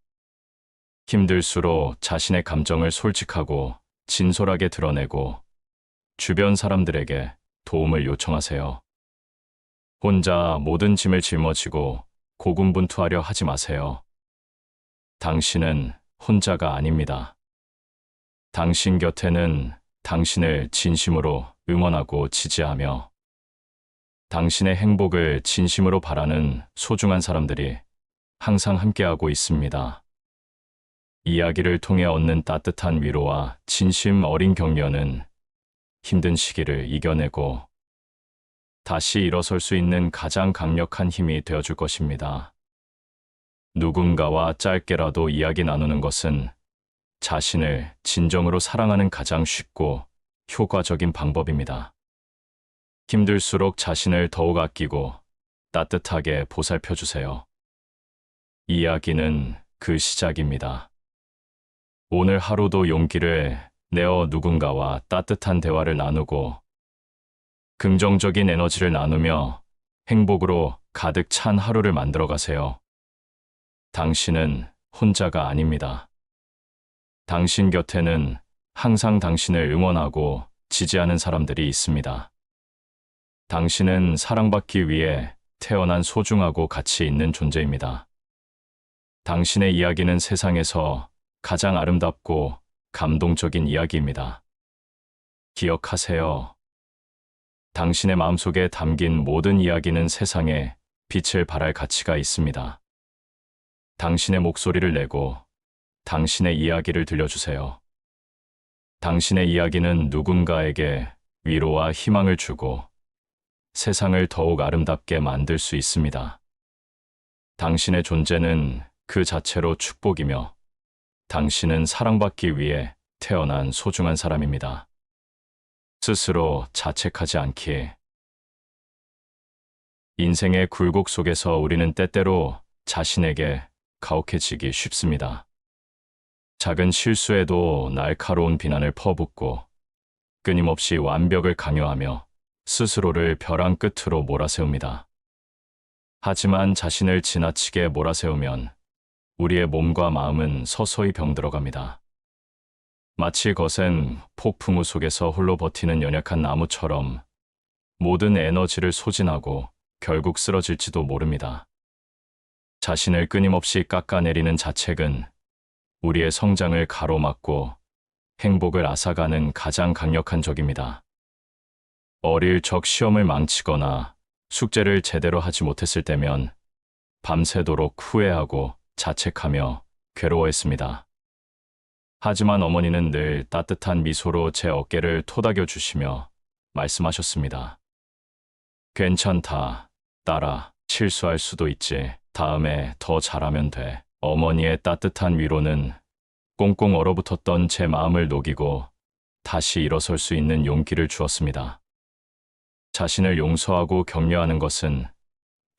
힘들수록 자신의 감정을 솔직하고 진솔하게 드러내고 주변 사람들에게 도움을 요청하세요. 혼자 모든 짐을 짊어지고 고군분투하려 하지 마세요. 당신은 혼자가 아닙니다. 당신 곁에는 당신을 진심으로 응원하고 지지하며 당신의 행복을 진심으로 바라는 소중한 사람들이 항상 함께하고 있습니다. 이야기를 통해 얻는 따뜻한 위로와 진심 어린 격려는 힘든 시기를 이겨내고 다시 일어설 수 있는 가장 강력한 힘이 되어줄 것입니다. 누군가와 짧게라도 이야기 나누는 것은 자신을 진정으로 사랑하는 가장 쉽고 효과적인 방법입니다. 힘들수록 자신을 더욱 아끼고 따뜻하게 보살펴 주세요. 이야기는 그 시작입니다. 오늘 하루도 용기를 내어 누군가와 따뜻한 대화를 나누고 긍정적인 에너지를 나누며 행복으로 가득 찬 하루를 만들어 가세요. 당신은 혼자가 아닙니다. 당신 곁에는 항상 당신을 응원하고 지지하는 사람들이 있습니다. 당신은 사랑받기 위해 태어난 소중하고 가치 있는 존재입니다. 당신의 이야기는 세상에서 가장 아름답고 감동적인 이야기입니다. 기억하세요. 당신의 마음속에 담긴 모든 이야기는 세상에 빛을 발할 가치가 있습니다. 당신의 목소리를 내고 당신의 이야기를 들려주세요. 당신의 이야기는 누군가에게 위로와 희망을 주고 세상을 더욱 아름답게 만들 수 있습니다. 당신의 존재는 그 자체로 축복이며 당신은 사랑받기 위해 태어난 소중한 사람입니다. 스스로 자책하지 않기. 인생의 굴곡 속에서 우리는 때때로 자신에게 가혹해지기 쉽습니다. 작은 실수에도 날카로운 비난을 퍼붓고 끊임없이 완벽을 강요하며 스스로를 벼랑 끝으로 몰아세웁니다. 하지만 자신을 지나치게 몰아세우면 우리의 몸과 마음은 서서히 병들어갑니다. 마치 거센 폭풍우 속에서 홀로 버티는 연약한 나무처럼 모든 에너지를 소진하고 결국 쓰러질지도 모릅니다. 자신을 끊임없이 깎아내리는 자책은 우리의 성장을 가로막고 행복을 앗아가는 가장 강력한 적입니다. 어릴 적 시험을 망치거나 숙제를 제대로 하지 못했을 때면 밤새도록 후회하고 자책하며 괴로워했습니다. 하지만 어머니는 늘 따뜻한 미소로 제 어깨를 토닥여 주시며 말씀하셨습니다. 괜찮다, 딸아. 실수할 수도 있지. 다음에 더 잘하면 돼. 어머니의 따뜻한 위로는 꽁꽁 얼어붙었던 제 마음을 녹이고 다시 일어설 수 있는 용기를 주었습니다. 자신을 용서하고 격려하는 것은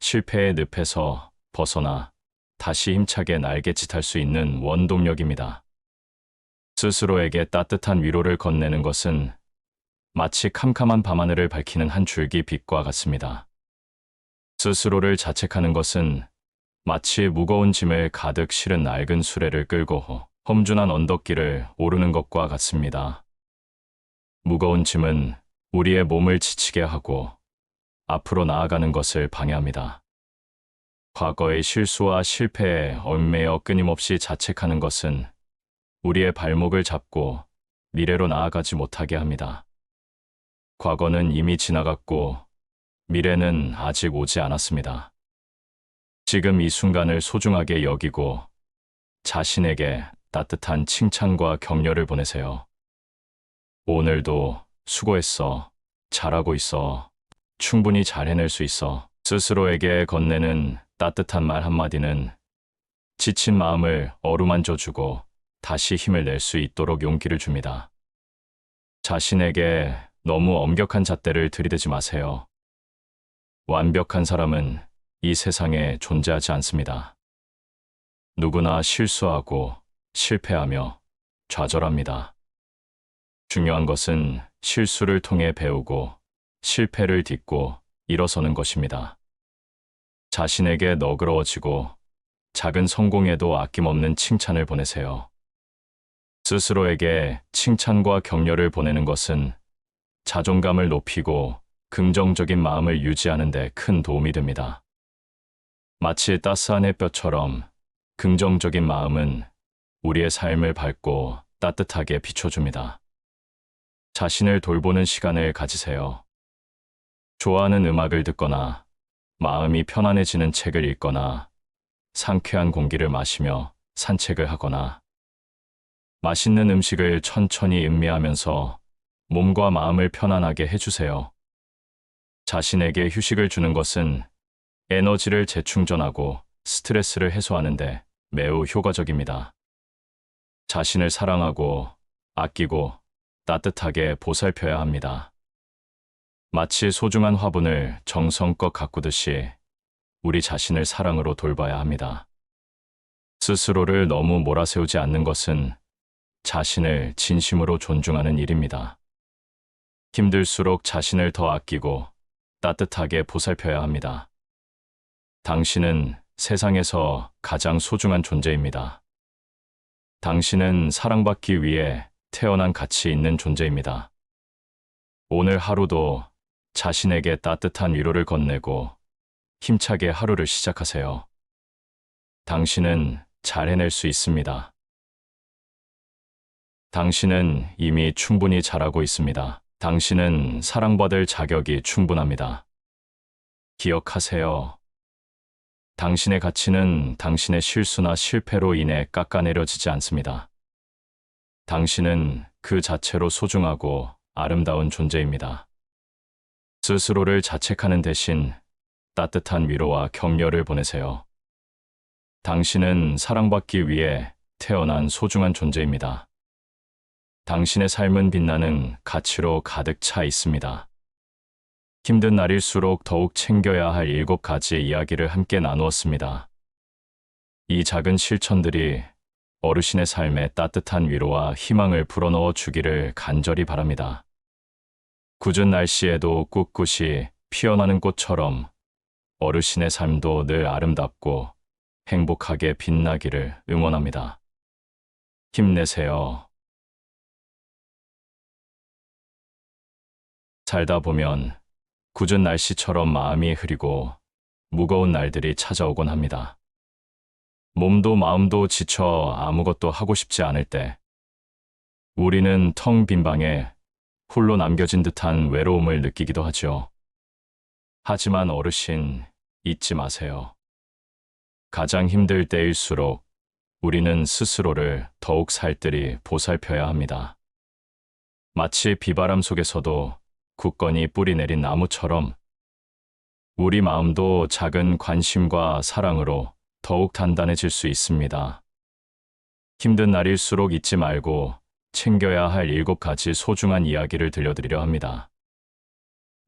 실패의 늪에서 벗어나 다시 힘차게 날개짓할 수 있는 원동력입니다. 스스로에게 따뜻한 위로를 건네는 것은 마치 캄캄한 밤하늘을 밝히는 한 줄기 빛과 같습니다. 스스로를 자책하는 것은 마치 무거운 짐을 가득 실은 낡은 수레를 끌고 험준한 언덕길을 오르는 것과 같습니다. 무거운 짐은 우리의 몸을 지치게 하고 앞으로 나아가는 것을 방해합니다. 과거의 실수와 실패에 얽매여 끊임없이 자책하는 것은 우리의 발목을 잡고 미래로 나아가지 못하게 합니다. 과거는 이미 지나갔고 미래는 아직 오지 않았습니다. 지금 이 순간을 소중하게 여기고 자신에게 따뜻한 칭찬과 격려를 보내세요. 오늘도 수고했어. 잘하고 있어. 충분히 잘 해낼 수 있어. 스스로에게 건네는 따뜻한 말 한마디는 지친 마음을 어루만져주고 다시 힘을 낼 수 있도록 용기를 줍니다. 자신에게 너무 엄격한 잣대를 들이대지 마세요. 완벽한 사람은 이 세상에 존재하지 않습니다. 누구나 실수하고 실패하며 좌절합니다. 중요한 것은 실수를 통해 배우고 실패를 딛고 일어서는 것입니다. 자신에게 너그러워지고 작은 성공에도 아낌없는 칭찬을 보내세요. 스스로에게 칭찬과 격려를 보내는 것은 자존감을 높이고 긍정적인 마음을 유지하는 데 큰 도움이 됩니다. 마치 따스한 햇볕처럼 긍정적인 마음은 우리의 삶을 밝고 따뜻하게 비춰줍니다. 자신을 돌보는 시간을 가지세요. 좋아하는 음악을 듣거나 마음이 편안해지는 책을 읽거나 상쾌한 공기를 마시며 산책을 하거나 맛있는 음식을 천천히 음미하면서 몸과 마음을 편안하게 해주세요. 자신에게 휴식을 주는 것은 에너지를 재충전하고 스트레스를 해소하는데 매우 효과적입니다. 자신을 사랑하고 아끼고 따뜻하게 보살펴야 합니다. 마치 소중한 화분을 정성껏 가꾸듯이 우리 자신을 사랑으로 돌봐야 합니다. 스스로를 너무 몰아세우지 않는 것은 자신을 진심으로 존중하는 일입니다. 힘들수록 자신을 더 아끼고 따뜻하게 보살펴야 합니다. 당신은 세상에서 가장 소중한 존재입니다. 당신은 사랑받기 위해 태어난 가치 있는 존재입니다. 오늘 하루도 자신에게 따뜻한 위로를 건네고 힘차게 하루를 시작하세요. 당신은 잘 해낼 수 있습니다. 당신은 이미 충분히 잘하고 있습니다. 당신은 사랑받을 자격이 충분합니다. 기억하세요. 당신의 가치는 당신의 실수나 실패로 인해 깎아내려지지 않습니다. 당신은 그 자체로 소중하고 아름다운 존재입니다. 스스로를 자책하는 대신 따뜻한 위로와 격려를 보내세요. 당신은 사랑받기 위해 태어난 소중한 존재입니다. 당신의 삶은 빛나는 가치로 가득 차 있습니다. 힘든 날일수록 더욱 챙겨야 할 7가지 이야기를 함께 나누었습니다. 이 작은 실천들이 어르신의 삶에 따뜻한 위로와 희망을 불어넣어 주기를 간절히 바랍니다. 궂은 날씨에도 꿋꿋이 피어나는 꽃처럼 어르신의 삶도 늘 아름답고 행복하게 빛나기를 응원합니다. 힘내세요. 살다 보면 궂은 날씨처럼 마음이 흐리고 무거운 날들이 찾아오곤 합니다. 몸도 마음도 지쳐 아무것도 하고 싶지 않을 때, 우리는 텅 빈 방에 홀로 남겨진 듯한 외로움을 느끼기도 하죠. 하지만 어르신, 잊지 마세요. 가장 힘들 때일수록 우리는 스스로를 더욱 살뜰히 보살펴야 합니다. 마치 비바람 속에서도 굳건히 뿌리 내린 나무처럼 우리 마음도 작은 관심과 사랑으로 더욱 단단해질 수 있습니다. 힘든 날일수록 잊지 말고 챙겨야 할 7가지 소중한 이야기를 들려드리려 합니다.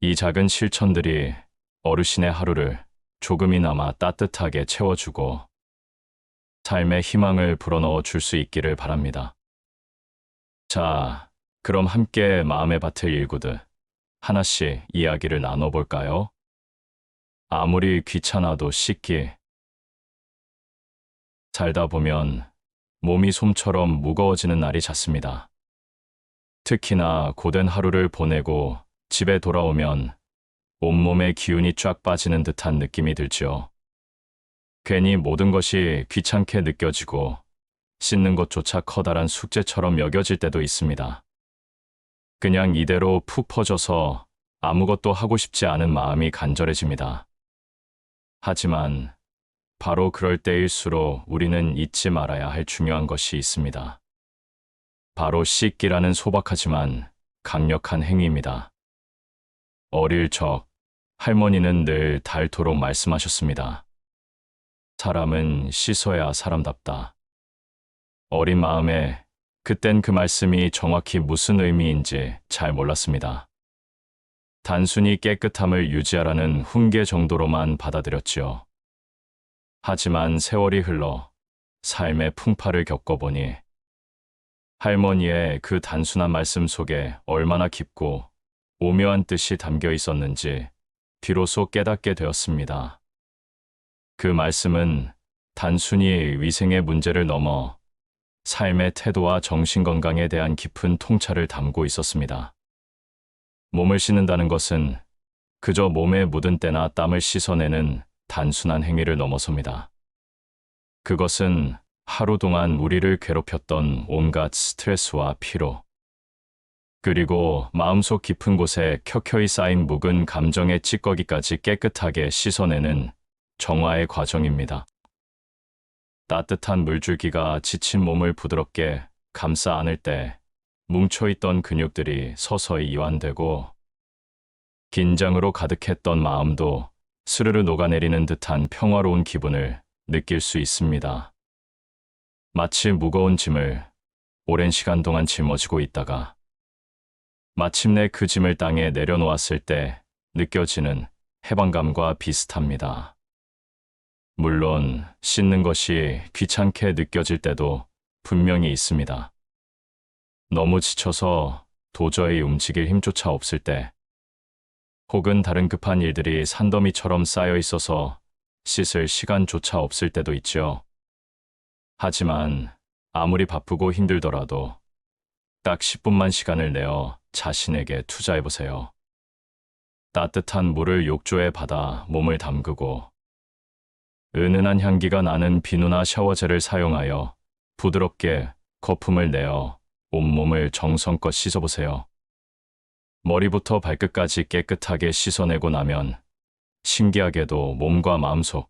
이 작은 실천들이 어르신의 하루를 조금이나마 따뜻하게 채워주고 삶의 희망을 불어넣어 줄 수 있기를 바랍니다. 자, 그럼 함께 마음의 밭을 일구듯 하나씩 이야기를 나눠볼까요? 아무리 귀찮아도 씻기. 살다 보면 몸이 솜처럼 무거워지는 날이 잦습니다. 특히나 고된 하루를 보내고 집에 돌아오면 온몸에 기운이 쫙 빠지는 듯한 느낌이 들죠. 괜히 모든 것이 귀찮게 느껴지고 씻는 것조차 커다란 숙제처럼 여겨질 때도 있습니다. 그냥 이대로 푹 퍼져서 아무것도 하고 싶지 않은 마음이 간절해집니다. 하지만 바로 그럴 때일수록 우리는 잊지 말아야 할 중요한 것이 있습니다. 바로 씻기라는 소박하지만 강력한 행위입니다. 어릴 적 할머니는 늘 닳도록 말씀하셨습니다. 사람은 씻어야 사람답다. 어린 마음에 그땐 그 말씀이 정확히 무슨 의미인지 잘 몰랐습니다. 단순히 깨끗함을 유지하라는 훈계 정도로만 받아들였지요. 하지만 세월이 흘러 삶의 풍파를 겪어보니 할머니의 그 단순한 말씀 속에 얼마나 깊고 오묘한 뜻이 담겨 있었는지 비로소 깨닫게 되었습니다. 그 말씀은 단순히 위생의 문제를 넘어 삶의 태도와 정신건강에 대한 깊은 통찰을 담고 있었습니다. 몸을 씻는다는 것은 그저 몸에 묻은 때나 땀을 씻어내는 단순한 행위를 넘어섭니다. 그것은 하루 동안 우리를 괴롭혔던 온갖 스트레스와 피로, 그리고 마음속 깊은 곳에 켜켜이 쌓인 묵은 감정의 찌꺼기까지 깨끗하게 씻어내는 정화의 과정입니다. 따뜻한 물줄기가 지친 몸을 부드럽게 감싸 안을 때 뭉쳐있던 근육들이 서서히 이완되고 긴장으로 가득했던 마음도 스르르 녹아내리는 듯한 평화로운 기분을 느낄 수 있습니다. 마치 무거운 짐을 오랜 시간 동안 짊어지고 있다가 마침내 그 짐을 땅에 내려놓았을 때 느껴지는 해방감과 비슷합니다. 물론 씻는 것이 귀찮게 느껴질 때도 분명히 있습니다. 너무 지쳐서 도저히 움직일 힘조차 없을 때, 혹은 다른 급한 일들이 산더미처럼 쌓여 있어서 씻을 시간조차 없을 때도 있죠. 하지만 아무리 바쁘고 힘들더라도 딱 10분만 시간을 내어 자신에게 투자해보세요. 따뜻한 물을 욕조에 받아 몸을 담그고 은은한 향기가 나는 비누나 샤워젤을 사용하여 부드럽게 거품을 내어 온몸을 정성껏 씻어보세요. 머리부터 발끝까지 깨끗하게 씻어내고 나면 신기하게도 몸과 마음속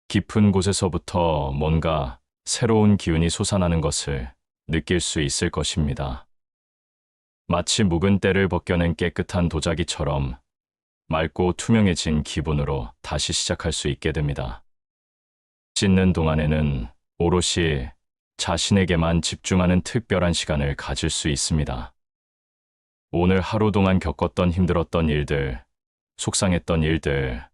깊은 곳에서부터 뭔가 새로운 기운이 솟아나는 것을 느낄 수 있을 것입니다. 마치 묵은 때를 벗겨낸 깨끗한 도자기처럼 맑고 투명해진 기분으로 다시 시작할 수 있게 됩니다. 씻는 동안에는 오롯이 자신에게만 집중하는 특별한 시간을 가질 수 있습니다. 오늘 하루 동안 겪었던 힘들었던 일들, 속상했던 일들,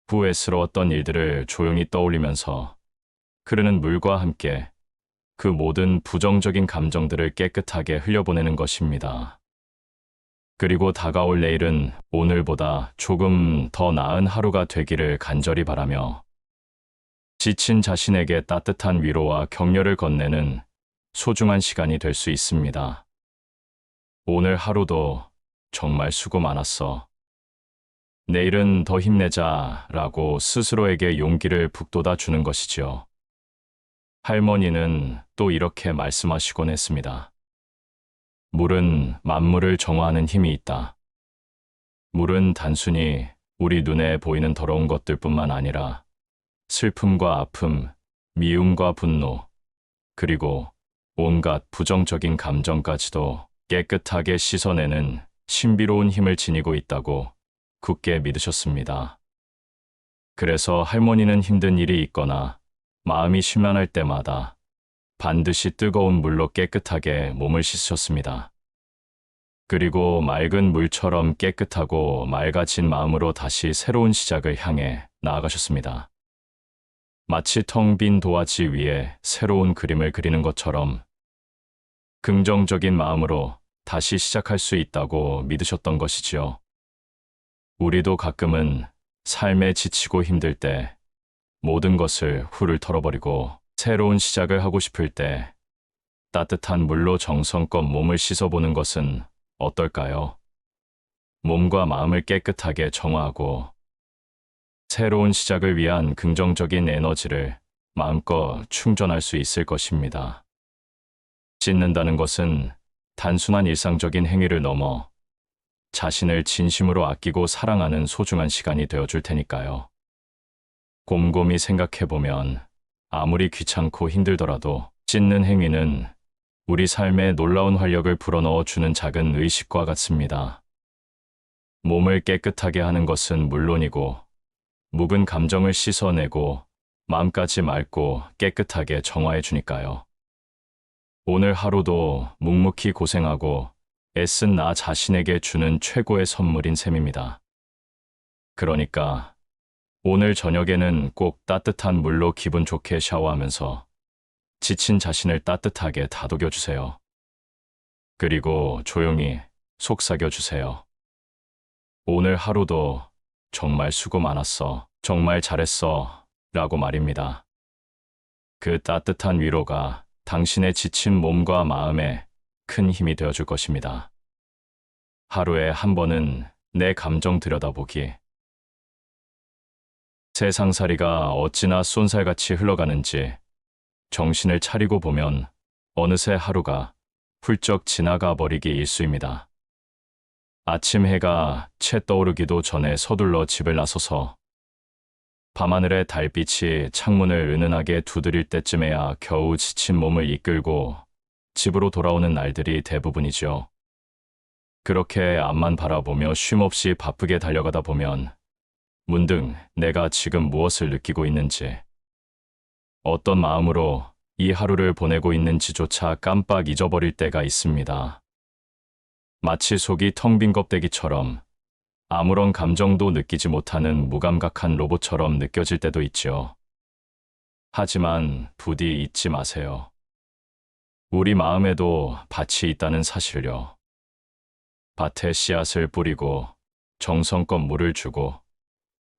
후회스러웠던 일들을 조용히 떠올리면서 흐르는 물과 함께 그 모든 부정적인 감정들을 깨끗하게 흘려보내는 것입니다. 그리고 다가올 내일은 오늘보다 조금 더 나은 하루가 되기를 간절히 바라며 지친 자신에게 따뜻한 위로와 격려를 건네는 소중한 시간이 될 수 있습니다. 오늘 하루도 정말 수고 많았어. 내일은 더 힘내자 라고 스스로에게 용기를 북돋아 주는 것이지요. 할머니는 또 이렇게 말씀하시곤 했습니다. 물은 만물을 정화하는 힘이 있다. 물은 단순히 우리 눈에 보이는 더러운 것들뿐만 아니라 슬픔과 아픔, 미움과 분노, 그리고 온갖 부정적인 감정까지도 깨끗하게 씻어내는 신비로운 힘을 지니고 있다고 굳게 믿으셨습니다. 그래서 할머니는 힘든 일이 있거나 마음이 심란할 때마다 반드시 뜨거운 물로 깨끗하게 몸을 씻으셨습니다. 그리고 맑은 물처럼 깨끗하고 맑아진 마음으로 다시 새로운 시작을 향해 나아가셨습니다. 마치 텅 빈 도화지 위에 새로운 그림을 그리는 것처럼 긍정적인 마음으로 다시 시작할 수 있다고 믿으셨던 것이지요. 우리도 가끔은 삶에 지치고 힘들 때 모든 것을 훌을 털어버리고 새로운 시작을 하고 싶을 때 따뜻한 물로 정성껏 몸을 씻어보는 것은 어떨까요? 몸과 마음을 깨끗하게 정화하고 새로운 시작을 위한 긍정적인 에너지를 마음껏 충전할 수 있을 것입니다. 씻는다는 것은 단순한 일상적인 행위를 넘어 자신을 진심으로 아끼고 사랑하는 소중한 시간이 되어줄 테니까요. 곰곰이 생각해보면 아무리 귀찮고 힘들더라도 씻는 행위는 우리 삶에 놀라운 활력을 불어넣어 주는 작은 의식과 같습니다. 몸을 깨끗하게 하는 것은 물론이고 묵은 감정을 씻어내고 마음까지 맑고 깨끗하게 정화해 주니까요. 오늘 하루도 묵묵히 고생하고 애쓴 나 자신에게 주는 최고의 선물인 셈입니다. 그러니까 오늘 저녁에는 꼭 따뜻한 물로 기분 좋게 샤워하면서 지친 자신을 따뜻하게 다독여 주세요. 그리고 조용히 속삭여 주세요. 오늘 하루도 정말 수고 많았어. 정말 잘했어. 라고 말입니다. 그 따뜻한 위로가 당신의 지친 몸과 마음에 큰 힘이 되어줄 것입니다. 하루에 한 번은 내 감정 들여다보기. 세상살이가 어찌나 쏜살같이 흘러가는지 정신을 차리고 보면 어느새 하루가 훌쩍 지나가 버리기 일쑤입니다. 아침 해가 채 떠오르기도 전에 서둘러 집을 나서서 밤하늘의 달빛이 창문을 은은하게 두드릴 때쯤에야 겨우 지친 몸을 이끌고 집으로 돌아오는 날들이 대부분이죠. 그렇게 앞만 바라보며 쉼없이 바쁘게 달려가다 보면 문득 내가 지금 무엇을 느끼고 있는지, 어떤 마음으로 이 하루를 보내고 있는지조차 깜빡 잊어버릴 때가 있습니다. 마치 속이 텅 빈 껍데기처럼 아무런 감정도 느끼지 못하는 무감각한 로봇처럼 느껴질 때도 있죠. 하지만 부디 잊지 마세요. 우리 마음에도 밭이 있다는 사실요. 밭에 씨앗을 뿌리고 정성껏 물을 주고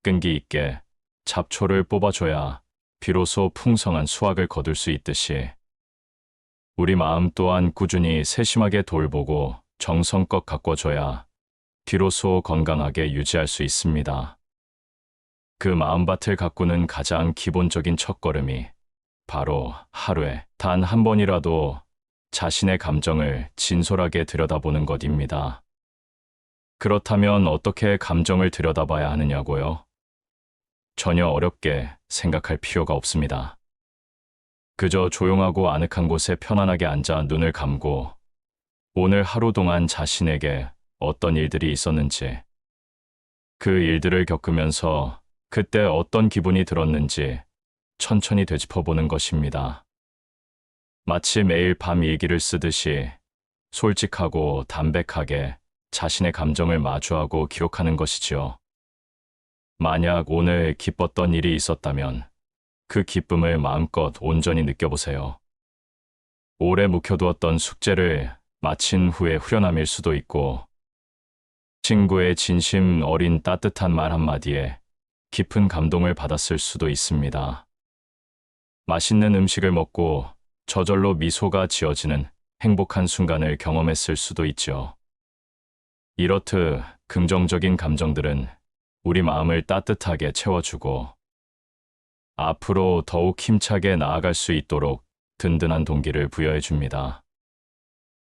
끈기 있게 잡초를 뽑아줘야 비로소 풍성한 수확을 거둘 수 있듯이 우리 마음 또한 꾸준히 세심하게 돌보고 정성껏 가꿔줘야 비로소 건강하게 유지할 수 있습니다. 그 마음밭을 가꾸는 가장 기본적인 첫걸음이 바로 하루에 단 한 번이라도 자신의 감정을 진솔하게 들여다보는 것입니다. 그렇다면 어떻게 감정을 들여다봐야 하느냐고요? 전혀 어렵게 생각할 필요가 없습니다. 그저 조용하고 아늑한 곳에 편안하게 앉아 눈을 감고 오늘 하루 동안 자신에게 어떤 일들이 있었는지, 그 일들을 겪으면서 그때 어떤 기분이 들었는지 천천히 되짚어보는 것입니다. 마치 매일 밤 일기를 쓰듯이 솔직하고 담백하게 자신의 감정을 마주하고 기록하는 것이지요. 만약 오늘 기뻤던 일이 있었다면 그 기쁨을 마음껏 온전히 느껴보세요. 오래 묵혀두었던 숙제를 마친 후에 후련함일 수도 있고, 친구의 진심 어린 따뜻한 말 한마디에 깊은 감동을 받았을 수도 있습니다. 맛있는 음식을 먹고 저절로 미소가 지어지는 행복한 순간을 경험했을 수도 있죠. 이렇듯 긍정적인 감정들은 우리 마음을 따뜻하게 채워주고 앞으로 더욱 힘차게 나아갈 수 있도록 든든한 동기를 부여해 줍니다.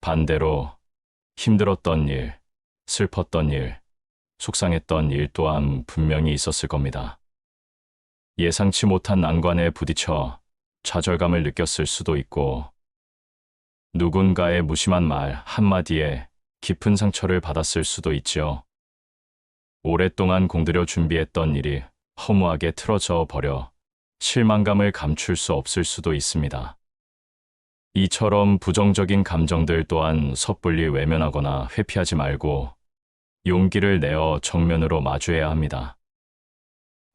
반대로 힘들었던 일, 슬펐던 일, 속상했던 일 또한 분명히 있었을 겁니다. 예상치 못한 난관에 부딪혀 좌절감을 느꼈을 수도 있고, 누군가의 무심한 말 한마디에 깊은 상처를 받았을 수도 있죠. 오랫동안 공들여 준비했던 일이 허무하게 틀어져 버려 실망감을 감출 수 없을 수도 있습니다. 이처럼 부정적인 감정들 또한 섣불리 외면하거나 회피하지 말고 용기를 내어 정면으로 마주해야 합니다.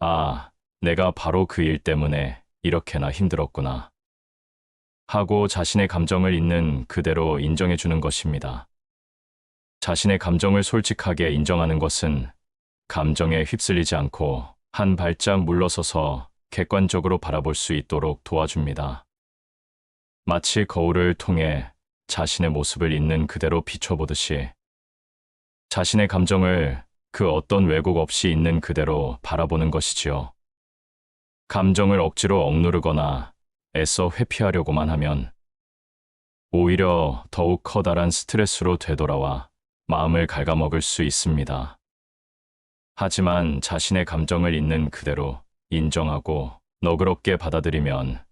아, 내가 바로 그 일 때문에 이렇게나 힘들었구나 하고 자신의 감정을 있는 그대로 인정해 주는 것입니다. 자신의 감정을 솔직하게 인정하는 것은 감정에 휩쓸리지 않고 한 발짝 물러서서 객관적으로 바라볼 수 있도록 도와줍니다. 마치 거울을 통해 자신의 모습을 있는 그대로 비춰보듯이 자신의 감정을 그 어떤 왜곡 없이 있는 그대로 바라보는 것이지요. 감정을 억지로 억누르거나 애써 회피하려고만 하면 오히려 더욱 커다란 스트레스로 되돌아와 마음을 갉아먹을 수 있습니다. 하지만 자신의 감정을 있는 그대로 인정하고 너그럽게 받아들이면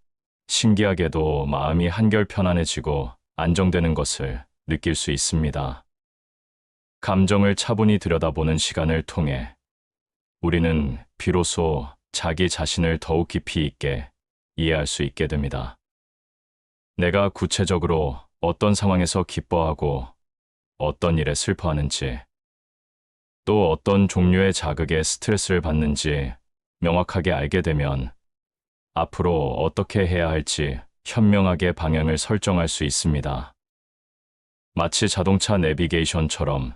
신기하게도 마음이 한결 편안해지고 안정되는 것을 느낄 수 있습니다. 감정을 차분히 들여다보는 시간을 통해 우리는 비로소 자기 자신을 더욱 깊이 있게 이해할 수 있게 됩니다. 내가 구체적으로 어떤 상황에서 기뻐하고 어떤 일에 슬퍼하는지, 또 어떤 종류의 자극에 스트레스를 받는지 명확하게 알게 되면 앞으로 어떻게 해야 할지 현명하게 방향을 설정할 수 있습니다. 마치 자동차 내비게이션처럼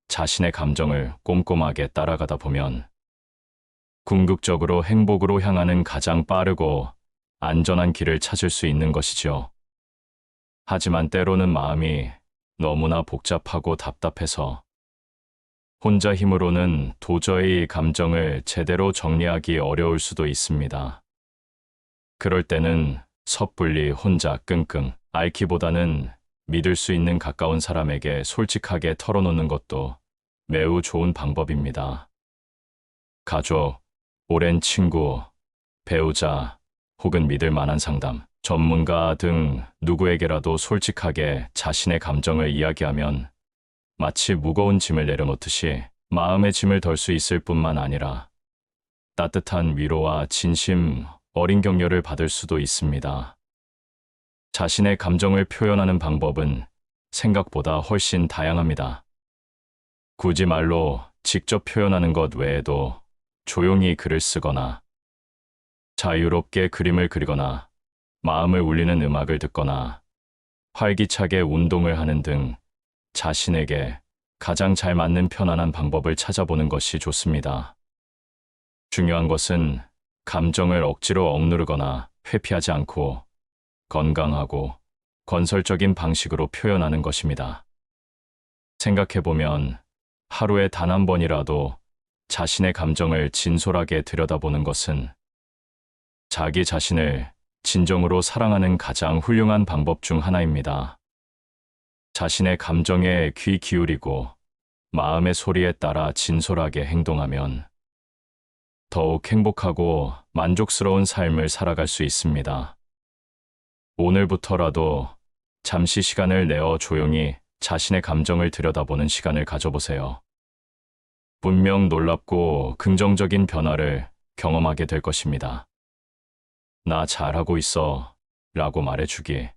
자신의 감정을 꼼꼼하게 따라가다 보면 궁극적으로 행복으로 향하는 가장 빠르고 안전한 길을 찾을 수 있는 것이죠. 하지만 때로는 마음이 너무나 복잡하고 답답해서 혼자 힘으로는 도저히 감정을 제대로 정리하기 어려울 수도 있습니다. 그럴 때는 섣불리 혼자 끙끙 앓기보다는 믿을 수 있는 가까운 사람에게 솔직하게 털어놓는 것도 매우 좋은 방법입니다. 가족, 오랜 친구, 배우자, 혹은 믿을 만한 상담, 전문가 등 누구에게라도 솔직하게 자신의 감정을 이야기하면 마치 무거운 짐을 내려놓듯이 마음의 짐을 덜 수 있을 뿐만 아니라 따뜻한 위로와 진심 어린 격려를 받을 수도 있습니다. 자신의 감정을 표현하는 방법은 생각보다 훨씬 다양합니다. 굳이 말로 직접 표현하는 것 외에도 조용히 글을 쓰거나 자유롭게 그림을 그리거나 마음을 울리는 음악을 듣거나 활기차게 운동을 하는 등 자신에게 가장 잘 맞는 편안한 방법을 찾아보는 것이 좋습니다. 중요한 것은 감정을 억지로 억누르거나 회피하지 않고 건강하고 건설적인 방식으로 표현하는 것입니다. 생각해보면 하루에 단 한 번이라도 자신의 감정을 진솔하게 들여다보는 것은 자기 자신을 진정으로 사랑하는 가장 훌륭한 방법 중 하나입니다. 자신의 감정에 귀 기울이고 마음의 소리에 따라 진솔하게 행동하면 더욱 행복하고 만족스러운 삶을 살아갈 수 있습니다. 오늘부터라도 잠시 시간을 내어 조용히 자신의 감정을 들여다보는 시간을 가져보세요. 분명 놀랍고 긍정적인 변화를 경험하게 될 것입니다. 나 잘하고 있어 라고 말해주기.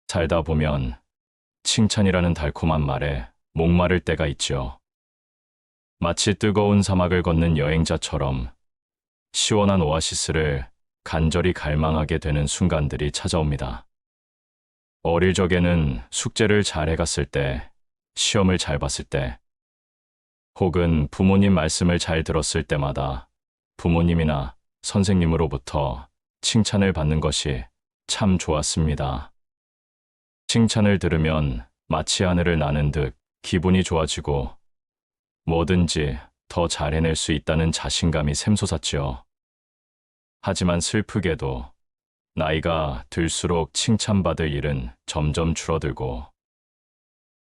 살다 보면 칭찬이라는 달콤한 말에 목마를 때가 있죠. 마치 뜨거운 사막을 걷는 여행자처럼 시원한 오아시스를 간절히 갈망하게 되는 순간들이 찾아옵니다. 어릴 적에는 숙제를 잘 해갔을 때, 시험을 잘 봤을 때, 혹은 부모님 말씀을 잘 들었을 때마다 부모님이나 선생님으로부터 칭찬을 받는 것이 참 좋았습니다. 칭찬을 들으면 마치 하늘을 나는 듯 기분이 좋아지고 뭐든지 더 잘 해낼 수 있다는 자신감이 샘솟았지요. 하지만 슬프게도 나이가 들수록 칭찬받을 일은 점점 줄어들고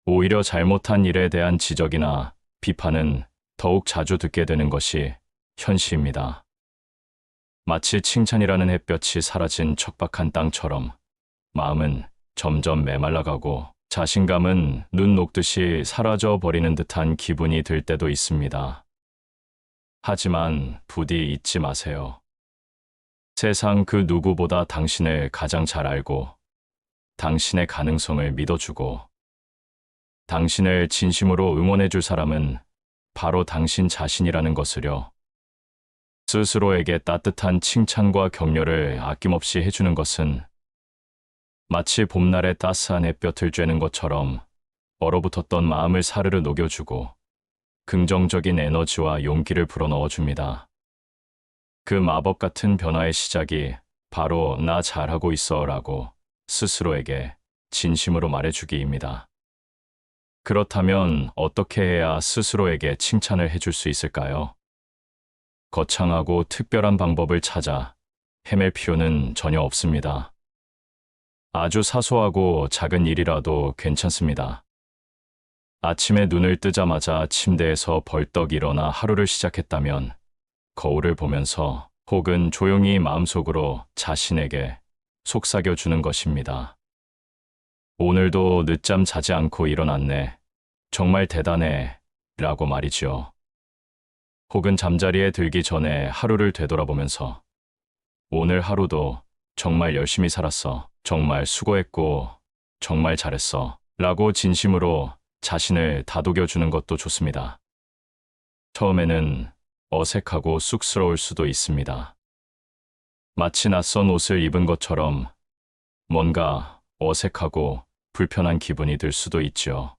오히려 잘못한 일에 대한 지적이나 비판은 더욱 자주 듣게 되는 것이 현실입니다. 마치 칭찬이라는 햇볕이 사라진 척박한 땅처럼 마음은 점점 메말라가고 자신감은 눈 녹듯이 사라져 버리는 듯한 기분이 들 때도 있습니다. 하지만 부디 잊지 마세요. 세상 그 누구보다 당신을 가장 잘 알고 당신의 가능성을 믿어주고 당신을 진심으로 응원해줄 사람은 바로 당신 자신이라는 것을요. 스스로에게 따뜻한 칭찬과 격려를 아낌없이 해주는 것은 마치 봄날의 따스한 햇볕을 쬐는 것처럼 얼어붙었던 마음을 사르르 녹여주고 긍정적인 에너지와 용기를 불어넣어줍니다. 그 마법 같은 변화의 시작이 바로 나 잘하고 있어 라고 스스로에게 진심으로 말해주기입니다. 그렇다면 어떻게 해야 스스로에게 칭찬을 해줄 수 있을까요? 거창하고 특별한 방법을 찾아 헤맬 필요는 전혀 없습니다. 아주 사소하고 작은 일이라도 괜찮습니다. 아침에 눈을 뜨자마자 침대에서 벌떡 일어나 하루를 시작했다면 거울을 보면서 혹은 조용히 마음속으로 자신에게 속삭여주는 것입니다. 오늘도 늦잠 자지 않고 일어났네. 정말 대단해. 라고 말이죠. 혹은 잠자리에 들기 전에 하루를 되돌아보면서 오늘 하루도 정말 열심히 살았어. 정말 수고했고 정말 잘했어. 라고 진심으로 자신을 다독여주는 것도 좋습니다. 처음에는 어색하고 쑥스러울 수도 있습니다. 마치 낯선 옷을 입은 것처럼 뭔가 어색하고 불편한 기분이 들 수도 있죠.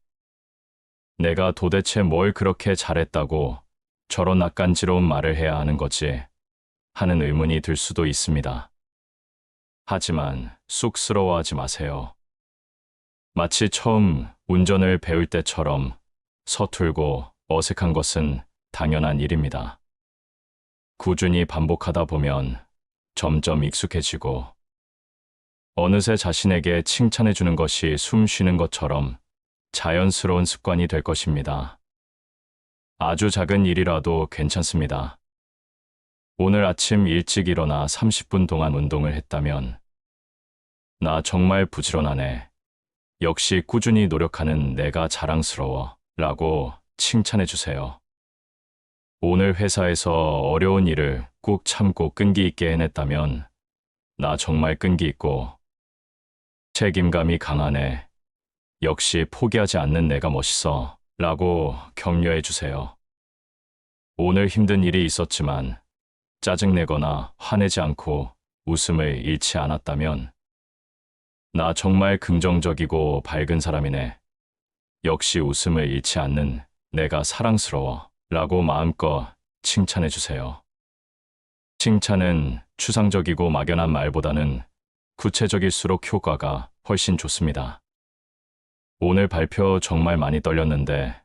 내가 도대체 뭘 그렇게 잘했다고 저런 낯간지러운 말을 해야 하는 거지 하는 의문이 들 수도 있습니다. 하지만 쑥스러워하지 마세요. 마치 처음 운전을 배울 때처럼 서툴고 어색한 것은 당연한 일입니다. 꾸준히 반복하다 보면 점점 익숙해지고 어느새 자신에게 칭찬해주는 것이 숨 쉬는 것처럼 자연스러운 습관이 될 것입니다. 아주 작은 일이라도 괜찮습니다. 오늘 아침 일찍 일어나 30분 동안 운동을 했다면 나 정말 부지런하네. 역시 꾸준히 노력하는 내가 자랑스러워. 라고 칭찬해주세요. 오늘 회사에서 어려운 일을 꾹 참고 끈기 있게 해냈다면 나 정말 끈기 있고 책임감이 강하네. 역시 포기하지 않는 내가 멋있어. 라고 격려해주세요. 오늘 힘든 일이 있었지만 짜증내거나 화내지 않고 웃음을 잃지 않았다면 나 정말 긍정적이고 밝은 사람이네. 역시 웃음을 잃지 않는 내가 사랑스러워. 라고 마음껏 칭찬해주세요. 칭찬은 추상적이고 막연한 말보다는 구체적일수록 효과가 훨씬 좋습니다. 오늘 발표 정말 많이 떨렸는데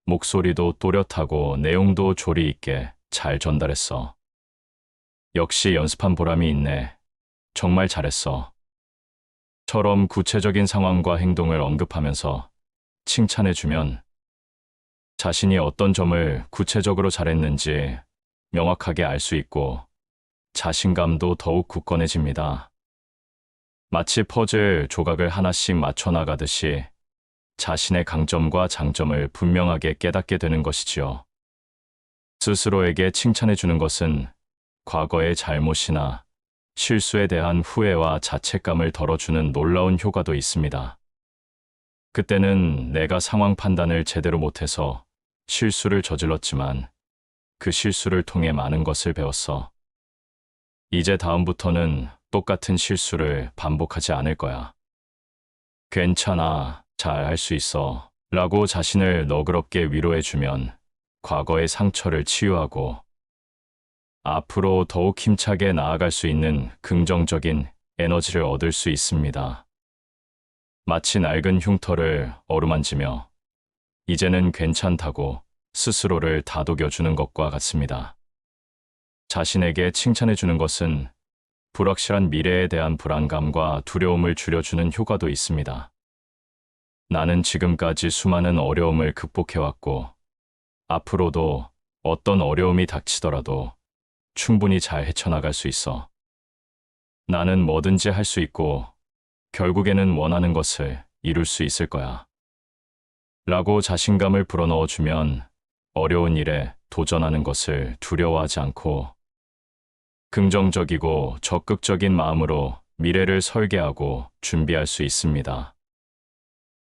목소리도 또렷하고 내용도 조리 있게 잘 전달했어. 역시 연습한 보람이 있네. 정말 잘했어. 처럼 구체적인 상황과 행동을 언급하면서 칭찬해주면 자신이 어떤 점을 구체적으로 잘했는지 명확하게 알 수 있고 자신감도 더욱 굳건해집니다. 마치 퍼즐 조각을 하나씩 맞춰 나가듯이 자신의 강점과 장점을 분명하게 깨닫게 되는 것이지요. 스스로에게 칭찬해 주는 것은 과거의 잘못이나 실수에 대한 후회와 자책감을 덜어주는 놀라운 효과도 있습니다. 그때는 내가 상황 판단을 제대로 못해서 실수를 저질렀지만 그 실수를 통해 많은 것을 배웠어. 이제 다음부터는 똑같은 실수를 반복하지 않을 거야. 괜찮아, 잘 할 수 있어. 라고 자신을 너그럽게 위로해주면 과거의 상처를 치유하고 앞으로 더욱 힘차게 나아갈 수 있는 긍정적인 에너지를 얻을 수 있습니다. 마치 낡은 흉터를 어루만지며 이제는 괜찮다고 스스로를 다독여주는 것과 같습니다. 자신에게 칭찬해주는 것은 불확실한 미래에 대한 불안감과 두려움을 줄여주는 효과도 있습니다. 나는 지금까지 수많은 어려움을 극복해왔고 앞으로도 어떤 어려움이 닥치더라도 충분히 잘 헤쳐나갈 수 있어. 나는 뭐든지 할 수 있고 결국에는 원하는 것을 이룰 수 있을 거야. 라고 자신감을 불어넣어주면 어려운 일에 도전하는 것을 두려워하지 않고 긍정적이고 적극적인 마음으로 미래를 설계하고 준비할 수 있습니다.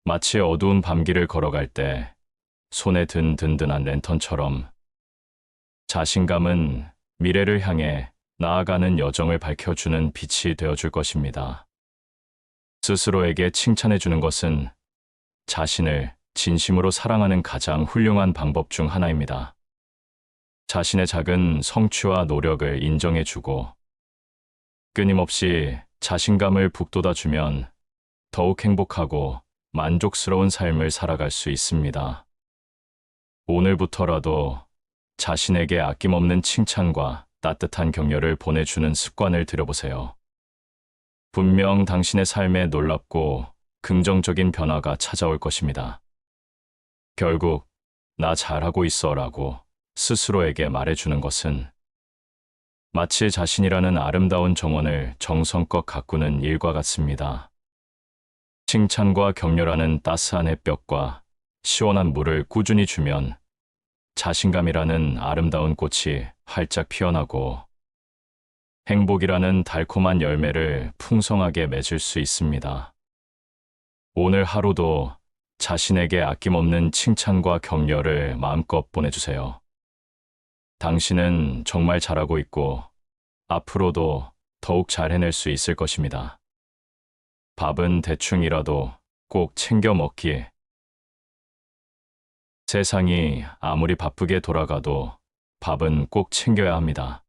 마치 어두운 밤길을 걸어갈 때 손에 든 든든한 랜턴처럼 자신감은 미래를 향해 나아가는 여정을 밝혀주는 빛이 되어줄 것입니다. 스스로에게 칭찬해주는 것은 자신을 진심으로 사랑하는 가장 훌륭한 방법 중 하나입니다. 자신의 작은 성취와 노력을 인정해주고 끊임없이 자신감을 북돋아주면 더욱 행복하고 만족스러운 삶을 살아갈 수 있습니다. 오늘부터라도 자신에게 아낌없는 칭찬과 따뜻한 격려를 보내주는 습관을 들여보세요. 분명 당신의 삶에 놀랍고 긍정적인 변화가 찾아올 것입니다. 결국 나 잘하고 있어라고 스스로에게 말해주는 것은 마치 자신이라는 아름다운 정원을 정성껏 가꾸는 일과 같습니다. 칭찬과 격려라는 따스한 햇볕과 시원한 물을 꾸준히 주면 자신감이라는 아름다운 꽃이 활짝 피어나고 행복이라는 달콤한 열매를 풍성하게 맺을 수 있습니다. 오늘 하루도 자신에게 아낌없는 칭찬과 격려를 마음껏 보내주세요. 당신은 정말 잘하고 있고 앞으로도 더욱 잘 해낼 수 있을 것입니다. 밥은 대충이라도 꼭 챙겨 먹기. 세상이 아무리 바쁘게 돌아가도 밥은 꼭 챙겨야 합니다.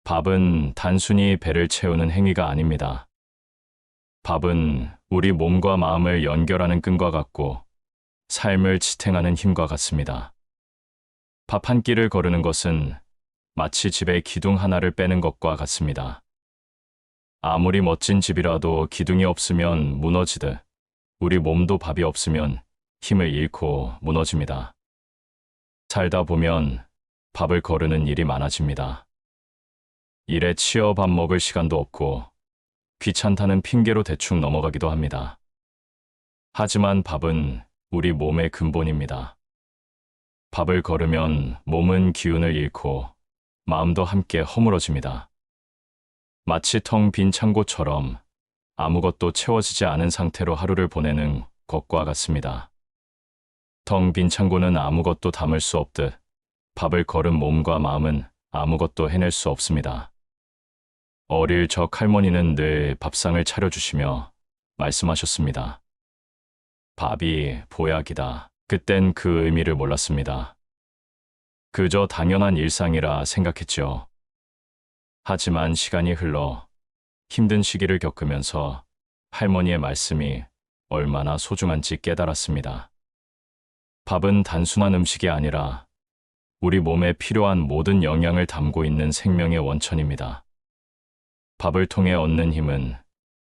밥은 단순히 배를 채우는 행위가 아닙니다. 밥은 우리 몸과 마음을 연결하는 끈과 같고 삶을 지탱하는 힘과 같습니다. 밥 한 끼를 거르는 것은 마치 집에 기둥 하나를 빼는 것과 같습니다. 아무리 멋진 집이라도 기둥이 없으면 무너지듯 우리 몸도 밥이 없으면 힘을 잃고 무너집니다. 살다 보면 밥을 거르는 일이 많아집니다. 일에 치여 밥 먹을 시간도 없고 귀찮다는 핑계로 대충 넘어가기도 합니다. 하지만 밥은 우리 몸의 근본입니다. 밥을 거르면 몸은 기운을 잃고 마음도 함께 허물어집니다. 마치 텅 빈 창고처럼 아무것도 채워지지 않은 상태로 하루를 보내는 것과 같습니다. 텅 빈 창고는 아무것도 담을 수 없듯 밥을 거른 몸과 마음은 아무것도 해낼 수 없습니다. 어릴 적 할머니는 늘 밥상을 차려주시며 말씀하셨습니다. 밥이 보약이다. 그땐 그 의미를 몰랐습니다. 그저 당연한 일상이라 생각했죠. 하지만 시간이 흘러 힘든 시기를 겪으면서 할머니의 말씀이 얼마나 소중한지 깨달았습니다. 밥은 단순한 음식이 아니라 우리 몸에 필요한 모든 영양을 담고 있는 생명의 원천입니다. 밥을 통해 얻는 힘은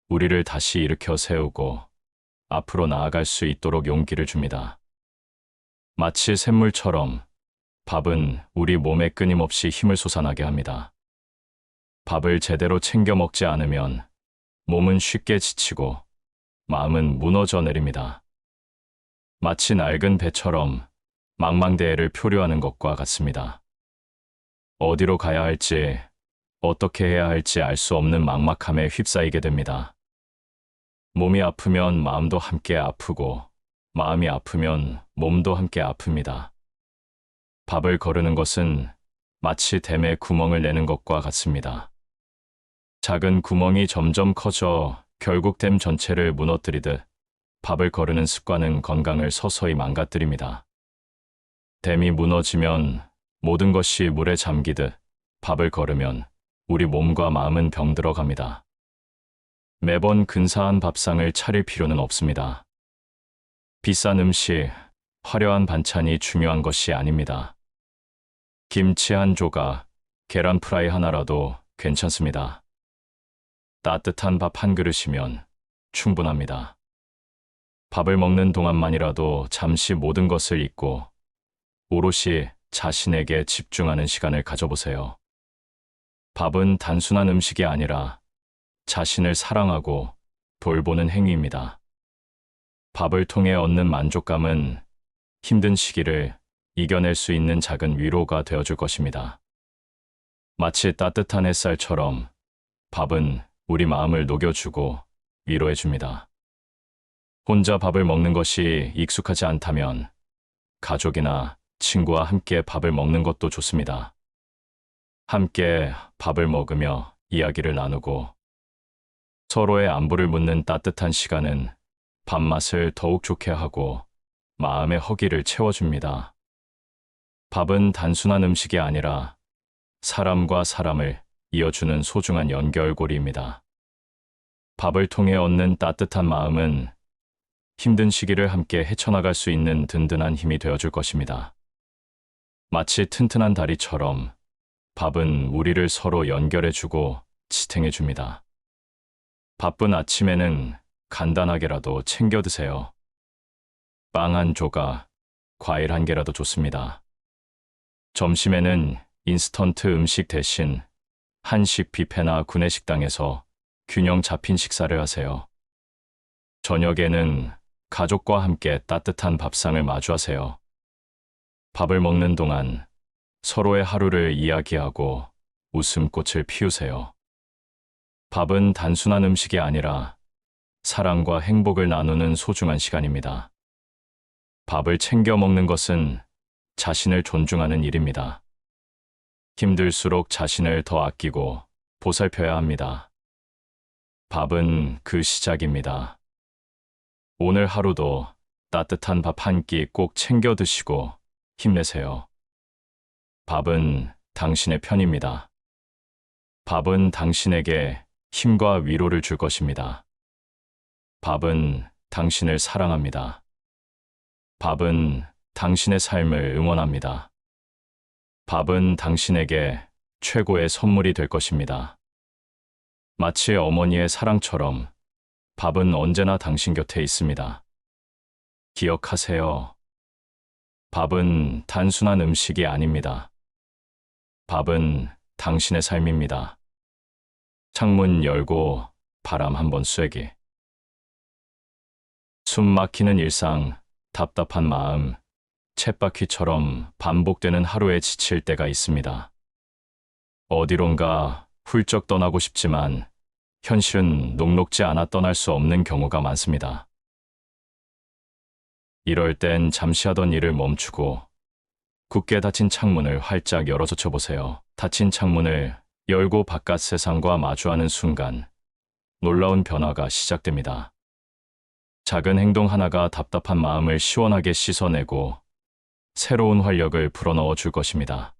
우리를 다시 일으켜 세우고 앞으로 나아갈 수 있도록 용기를 줍니다. 마치 샘물처럼 밥은 우리 몸에 끊임없이 힘을 솟아나게 합니다. 밥을 제대로 챙겨 먹지 않으면 몸은 쉽게 지치고 마음은 무너져 내립니다. 마치 낡은 배처럼 망망대해를 표류하는 것과 같습니다. 어디로 가야 할지, 어떻게 해야 할지 알 수 없는 막막함에 휩싸이게 됩니다. 몸이 아프면 마음도 함께 아프고, 마음이 아프면 몸도 함께 아픕니다. 밥을 거르는 것은 마치 댐에 구멍을 내는 것과 같습니다. 작은 구멍이 점점 커져 결국 댐 전체를 무너뜨리듯 밥을 거르는 습관은 건강을 서서히 망가뜨립니다. 댐이 무너지면 모든 것이 물에 잠기듯 밥을 거르면 우리 몸과 마음은 병들어 갑니다. 매번 근사한 밥상을 차릴 필요는 없습니다. 비싼 음식, 화려한 반찬이 중요한 것이 아닙니다. 김치 한 조각, 계란 프라이 하나라도 괜찮습니다. 따뜻한 밥 한 그릇이면 충분합니다. 밥을 먹는 동안만이라도 잠시 모든 것을 잊고 오롯이 자신에게 집중하는 시간을 가져보세요. 밥은 단순한 음식이 아니라 자신을 사랑하고 돌보는 행위입니다. 밥을 통해 얻는 만족감은 힘든 시기를 이겨낼 수 있는 작은 위로가 되어줄 것입니다. 마치 따뜻한 햇살처럼 밥은 우리 마음을 녹여주고 위로해줍니다. 혼자 밥을 먹는 것이 익숙하지 않다면 가족이나 친구와 함께 밥을 먹는 것도 좋습니다. 함께 밥을 먹으며 이야기를 나누고 서로의 안부를 묻는 따뜻한 시간은 밥맛을 더욱 좋게 하고 마음의 허기를 채워줍니다. 밥은 단순한 음식이 아니라 사람과 사람을 이어주는 소중한 연결고리입니다. 밥을 통해 얻는 따뜻한 마음은 힘든 시기를 함께 헤쳐나갈 수 있는 든든한 힘이 되어줄 것입니다. 마치 튼튼한 다리처럼 밥은 우리를 서로 연결해주고 지탱해줍니다. 바쁜 아침에는 간단하게라도 챙겨 드세요. 빵 한 조각, 과일 한 개라도 좋습니다. 점심에는 인스턴트 음식 대신 한식 뷔페나 구내식당에서 균형 잡힌 식사를 하세요. 저녁에는 가족과 함께 따뜻한 밥상을 마주하세요. 밥을 먹는 동안 서로의 하루를 이야기하고 웃음꽃을 피우세요. 밥은 단순한 음식이 아니라 사랑과 행복을 나누는 소중한 시간입니다. 밥을 챙겨 먹는 것은 자신을 존중하는 일입니다. 힘들수록 자신을 더 아끼고 보살펴야 합니다. 밥은 그 시작입니다. 오늘 하루도 따뜻한 밥 한 끼 꼭 챙겨 드시고 힘내세요. 밥은 당신의 편입니다. 밥은 당신에게 힘과 위로를 줄 것입니다. 밥은 당신을 사랑합니다. 밥은 당신의 삶을 응원합니다. 밥은 당신에게 최고의 선물이 될 것입니다. 마치 어머니의 사랑처럼 밥은 언제나 당신 곁에 있습니다. 기억하세요. 밥은 단순한 음식이 아닙니다. 밥은 당신의 삶입니다. 창문 열고 바람 한번 쐬기. 숨 막히는 일상, 답답한 마음, 쳇바퀴처럼 반복되는 하루에 지칠 때가 있습니다. 어디론가 훌쩍 떠나고 싶지만 현실은 녹록지 않아 떠날 수 없는 경우가 많습니다. 이럴 땐 잠시 하던 일을 멈추고 굳게 닫힌 창문을 활짝 열어젖혀 보세요. 닫힌 창문을 열고 바깥 세상과 마주하는 순간 놀라운 변화가 시작됩니다. 작은 행동 하나가 답답한 마음을 시원하게 씻어내고 새로운 활력을 불어넣어 줄 것입니다.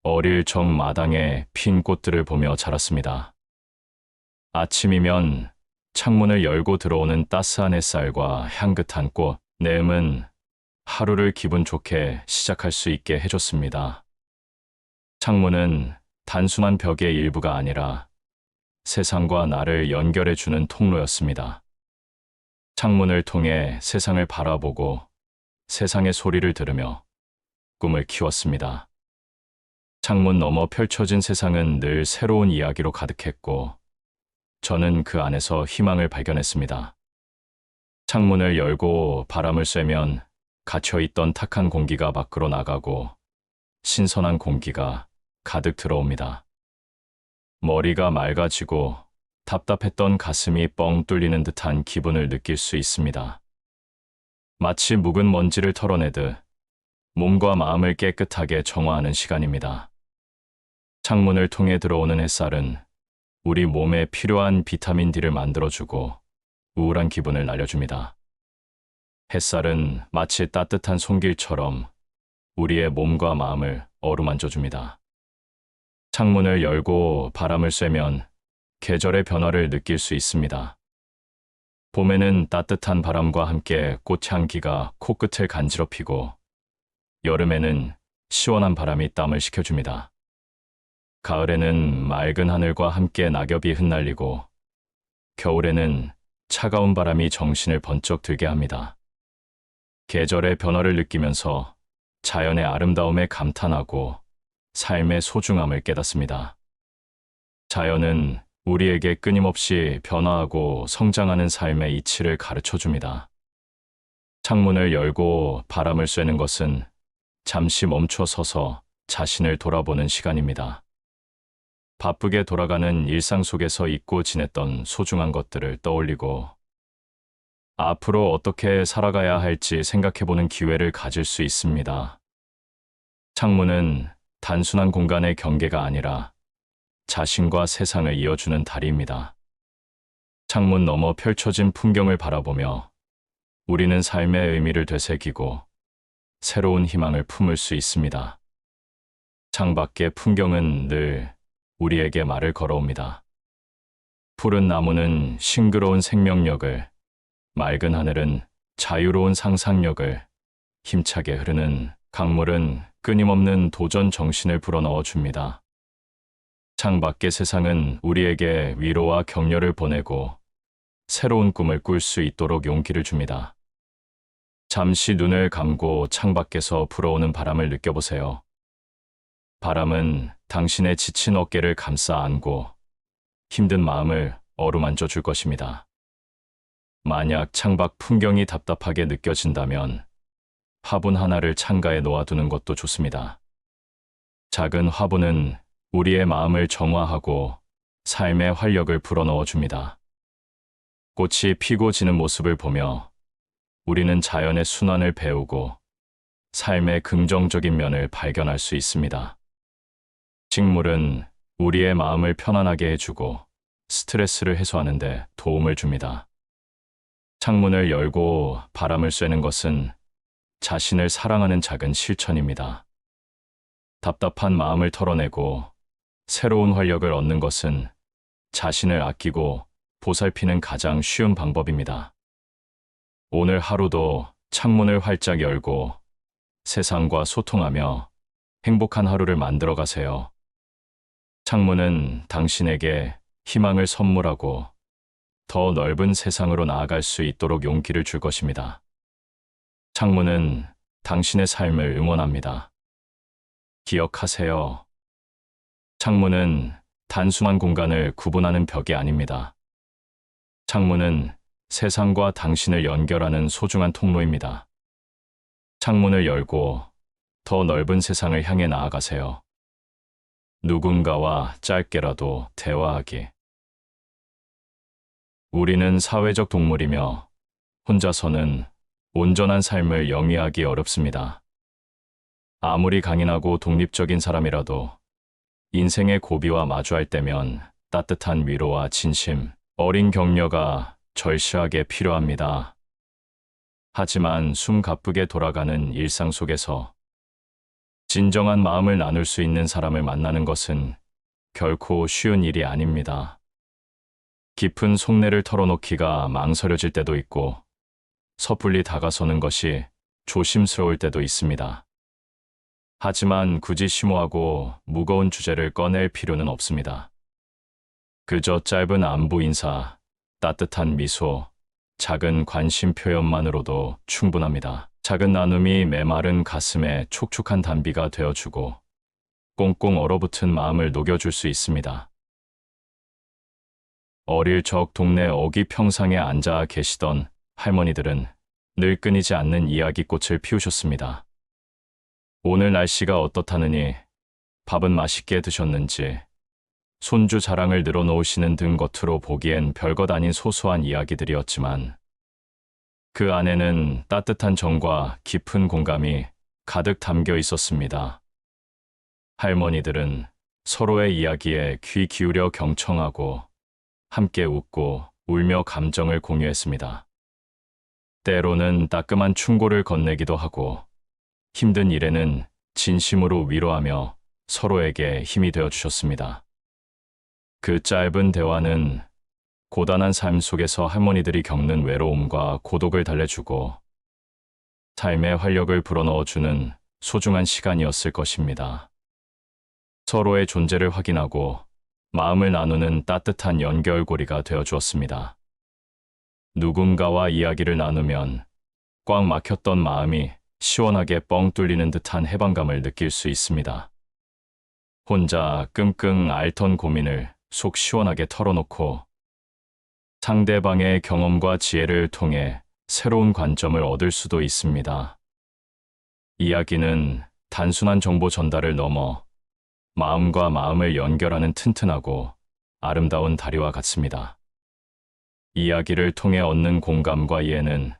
어릴 적 마당에 핀 꽃들을 보며 자랐습니다. 아침이면 창문을 열고 들어오는 따스한 햇살과 향긋한 꽃, 내음은 하루를 기분 좋게 시작할 수 있게 해줬습니다. 창문은 단순한 벽의 일부가 아니라 세상과 나를 연결해주는 통로였습니다. 창문을 통해 세상을 바라보고 세상의 소리를 들으며 꿈을 키웠습니다. 창문 너머 펼쳐진 세상은 늘 새로운 이야기로 가득했고 저는 그 안에서 희망을 발견했습니다. 창문을 열고 바람을 쐬면 갇혀있던 탁한 공기가 밖으로 나가고 신선한 공기가 가득 들어옵니다. 머리가 맑아지고 답답했던 가슴이 뻥 뚫리는 듯한 기분을 느낄 수 있습니다. 마치 묵은 먼지를 털어내듯 몸과 마음을 깨끗하게 정화하는 시간입니다. 창문을 통해 들어오는 햇살은 우리 몸에 필요한 비타민 D를 만들어주고 우울한 기분을 날려줍니다. 햇살은 마치 따뜻한 손길처럼 우리의 몸과 마음을 어루만져줍니다. 창문을 열고 바람을 쐬면 계절의 변화를 느낄 수 있습니다. 봄에는 따뜻한 바람과 함께 꽃향기가 코끝을 간지럽히고 여름에는 시원한 바람이 땀을 식혀줍니다. 가을에는 맑은 하늘과 함께 낙엽이 흩날리고 겨울에는 차가운 바람이 정신을 번쩍 들게 합니다. 계절의 변화를 느끼면서 자연의 아름다움에 감탄하고 삶의 소중함을 깨닫습니다. 자연은 우리에게 끊임없이 변화하고 성장하는 삶의 이치를 가르쳐 줍니다. 창문을 열고 바람을 쐬는 것은 잠시 멈춰 서서 자신을 돌아보는 시간입니다. 바쁘게 돌아가는 일상 속에서 잊고 지냈던 소중한 것들을 떠올리고 앞으로 어떻게 살아가야 할지 생각해보는 기회를 가질 수 있습니다. 창문은 단순한 공간의 경계가 아니라 자신과 세상을 이어주는 다리입니다. 창문 너머 펼쳐진 풍경을 바라보며 우리는 삶의 의미를 되새기고 새로운 희망을 품을 수 있습니다. 창밖의 풍경은 늘 우리에게 말을 걸어옵니다. 푸른 나무는 싱그러운 생명력을, 맑은 하늘은 자유로운 상상력을, 힘차게 흐르는 강물은 끊임없는 도전 정신을 불어넣어 줍니다. 창밖의 세상은 우리에게 위로와 격려를 보내고 새로운 꿈을 꿀 수 있도록 용기를 줍니다. 잠시 눈을 감고 창밖에서 불어오는 바람을 느껴보세요. 바람은 당신의 지친 어깨를 감싸 안고 힘든 마음을 어루만져 줄 것입니다. 만약 창밖 풍경이 답답하게 느껴진다면 화분 하나를 창가에 놓아두는 것도 좋습니다. 작은 화분은 우리의 마음을 정화하고 삶의 활력을 불어넣어 줍니다. 꽃이 피고 지는 모습을 보며 우리는 자연의 순환을 배우고 삶의 긍정적인 면을 발견할 수 있습니다. 식물은 우리의 마음을 편안하게 해주고 스트레스를 해소하는 데 도움을 줍니다. 창문을 열고 바람을 쐬는 것은 자신을 사랑하는 작은 실천입니다. 답답한 마음을 털어내고 새로운 활력을 얻는 것은 자신을 아끼고 보살피는 가장 쉬운 방법입니다. 오늘 하루도 창문을 활짝 열고 세상과 소통하며 행복한 하루를 만들어 가세요. 창문은 당신에게 희망을 선물하고 더 넓은 세상으로 나아갈 수 있도록 용기를 줄 것입니다. 창문은 당신의 삶을 응원합니다. 기억하세요. 창문은 단순한 공간을 구분하는 벽이 아닙니다. 창문은 세상과 당신을 연결하는 소중한 통로입니다. 창문을 열고 더 넓은 세상을 향해 나아가세요. 누군가와 짧게라도 대화하기. 우리는 사회적 동물이며 혼자서는 온전한 삶을 영위하기 어렵습니다. 아무리 강인하고 독립적인 사람이라도 인생의 고비와 마주할 때면 따뜻한 위로와 진심, 어린 격려가 절실하게 필요합니다. 하지만 숨 가쁘게 돌아가는 일상 속에서 진정한 마음을 나눌 수 있는 사람을 만나는 것은 결코 쉬운 일이 아닙니다. 깊은 속내를 털어놓기가 망설여질 때도 있고 섣불리 다가서는 것이 조심스러울 때도 있습니다. 하지만 굳이 심오하고 무거운 주제를 꺼낼 필요는 없습니다. 그저 짧은 안부 인사, 따뜻한 미소, 작은 관심 표현만으로도 충분합니다. 작은 나눔이 메마른 가슴에 촉촉한 단비가 되어주고 꽁꽁 얼어붙은 마음을 녹여줄 수 있습니다. 어릴 적 동네 어귀 평상에 앉아 계시던 할머니들은 늘 끊이지 않는 이야기꽃을 피우셨습니다. 오늘 날씨가 어떻다느니, 밥은 맛있게 드셨는지, 손주 자랑을 늘어놓으시는 등 겉으로 보기엔 별것 아닌 소소한 이야기들이었지만 그 안에는 따뜻한 정과 깊은 공감이 가득 담겨 있었습니다. 할머니들은 서로의 이야기에 귀 기울여 경청하고 함께 웃고 울며 감정을 공유했습니다. 때로는 따끔한 충고를 건네기도 하고 힘든 일에는 진심으로 위로하며 서로에게 힘이 되어 주셨습니다. 그 짧은 대화는 고단한 삶 속에서 할머니들이 겪는 외로움과 고독을 달래주고 삶의 활력을 불어넣어주는 소중한 시간이었을 것입니다. 서로의 존재를 확인하고 마음을 나누는 따뜻한 연결고리가 되어 주었습니다. 누군가와 이야기를 나누면 꽉 막혔던 마음이 시원하게 뻥 뚫리는 듯한 해방감을 느낄 수 있습니다. 혼자 끙끙 앓던 고민을 속 시원하게 털어놓고 상대방의 경험과 지혜를 통해 새로운 관점을 얻을 수도 있습니다. 이야기는 단순한 정보 전달을 넘어 마음과 마음을 연결하는 튼튼하고 아름다운 다리와 같습니다. 이야기를 통해 얻는 공감과 이해는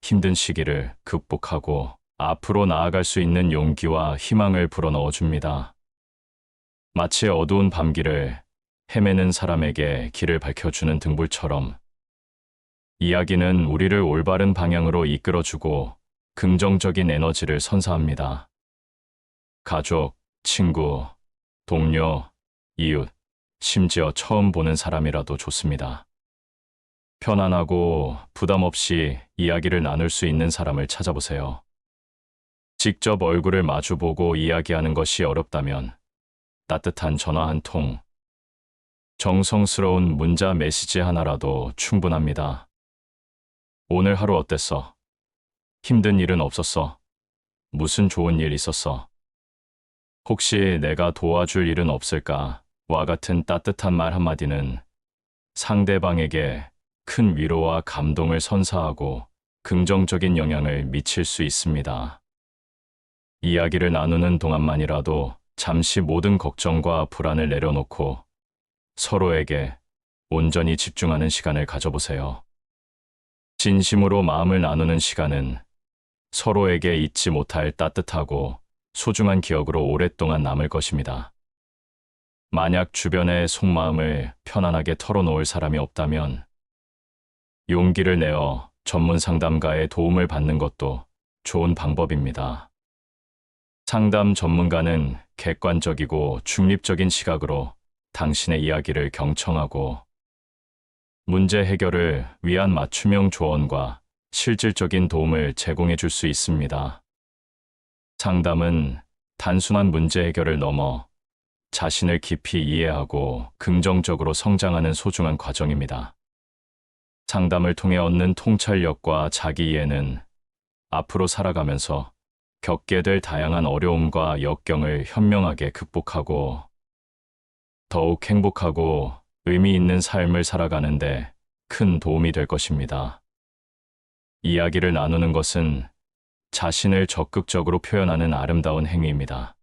힘든 시기를 극복하고 앞으로 나아갈 수 있는 용기와 희망을 불어넣어 줍니다. 마치 어두운 밤길을 헤매는 사람에게 길을 밝혀주는 등불처럼 이야기는 우리를 올바른 방향으로 이끌어주고 긍정적인 에너지를 선사합니다. 가족, 친구, 동료, 이웃, 심지어 처음 보는 사람이라도 좋습니다. 편안하고 부담 없이 이야기를 나눌 수 있는 사람을 찾아보세요. 직접 얼굴을 마주보고 이야기하는 것이 어렵다면 따뜻한 전화 한 통, 정성스러운 문자 메시지 하나라도 충분합니다. 오늘 하루 어땠어? 힘든 일은 없었어? 무슨 좋은 일 있었어? 혹시 내가 도와줄 일은 없을까? 와 같은 따뜻한 말 한마디는 상대방에게 큰 위로와 감동을 선사하고 긍정적인 영향을 미칠 수 있습니다. 이야기를 나누는 동안만이라도 잠시 모든 걱정과 불안을 내려놓고 서로에게 온전히 집중하는 시간을 가져보세요. 진심으로 마음을 나누는 시간은 서로에게 잊지 못할 따뜻하고 소중한 기억으로 오랫동안 남을 것입니다. 만약 주변의 속마음을 편안하게 털어놓을 사람이 없다면 용기를 내어 전문 상담가의 도움을 받는 것도 좋은 방법입니다. 상담 전문가는 객관적이고 중립적인 시각으로 당신의 이야기를 경청하고 문제 해결을 위한 맞춤형 조언과 실질적인 도움을 제공해 줄 수 있습니다. 상담은 단순한 문제 해결을 넘어 자신을 깊이 이해하고 긍정적으로 성장하는 소중한 과정입니다. 상담을 통해 얻는 통찰력과 자기 이해는 앞으로 살아가면서 겪게 될 다양한 어려움과 역경을 현명하게 극복하고 더욱 행복하고 의미 있는 삶을 살아가는데 큰 도움이 될 것입니다. 이야기를 나누는 것은 자신을 적극적으로 표현하는 아름다운 행위입니다.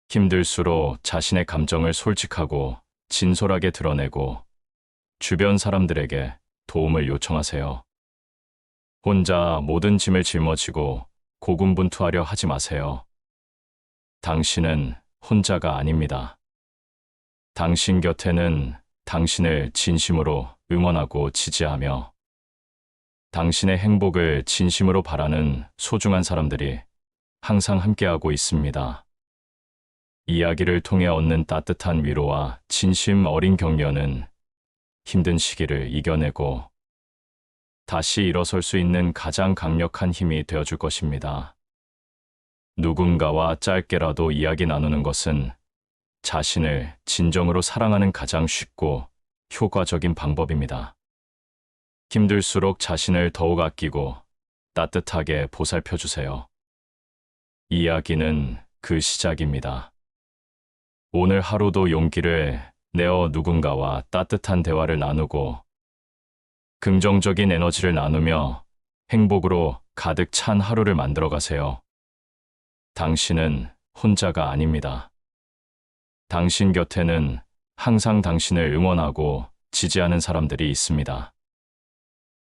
힘들수록 자신의 감정을 솔직하고 진솔하게 드러내고 주변 사람들에게 도움을 요청하세요. 혼자 모든 짐을 짊어지고 고군분투하려 하지 마세요. 당신은 혼자가 아닙니다. 당신 곁에는 당신을 진심으로 응원하고 지지하며 당신의 행복을 진심으로 바라는 소중한 사람들이 항상 함께하고 있습니다. 이야기를 통해 얻는 따뜻한 위로와 진심 어린 격려는 힘든 시기를 이겨내고 다시 일어설 수 있는 가장 강력한 힘이 되어줄 것입니다. 누군가와 짧게라도 이야기 나누는 것은 자신을 진정으로 사랑하는 가장 쉽고 효과적인 방법입니다. 힘들수록 자신을 더욱 아끼고 따뜻하게 보살펴 주세요. 이야기는 그 시작입니다. 오늘 하루도 용기를 내어 누군가와 따뜻한 대화를 나누고 긍정적인 에너지를 나누며 행복으로 가득 찬 하루를 만들어 가세요. 당신은 혼자가 아닙니다. 당신 곁에는 항상 당신을 응원하고 지지하는 사람들이 있습니다.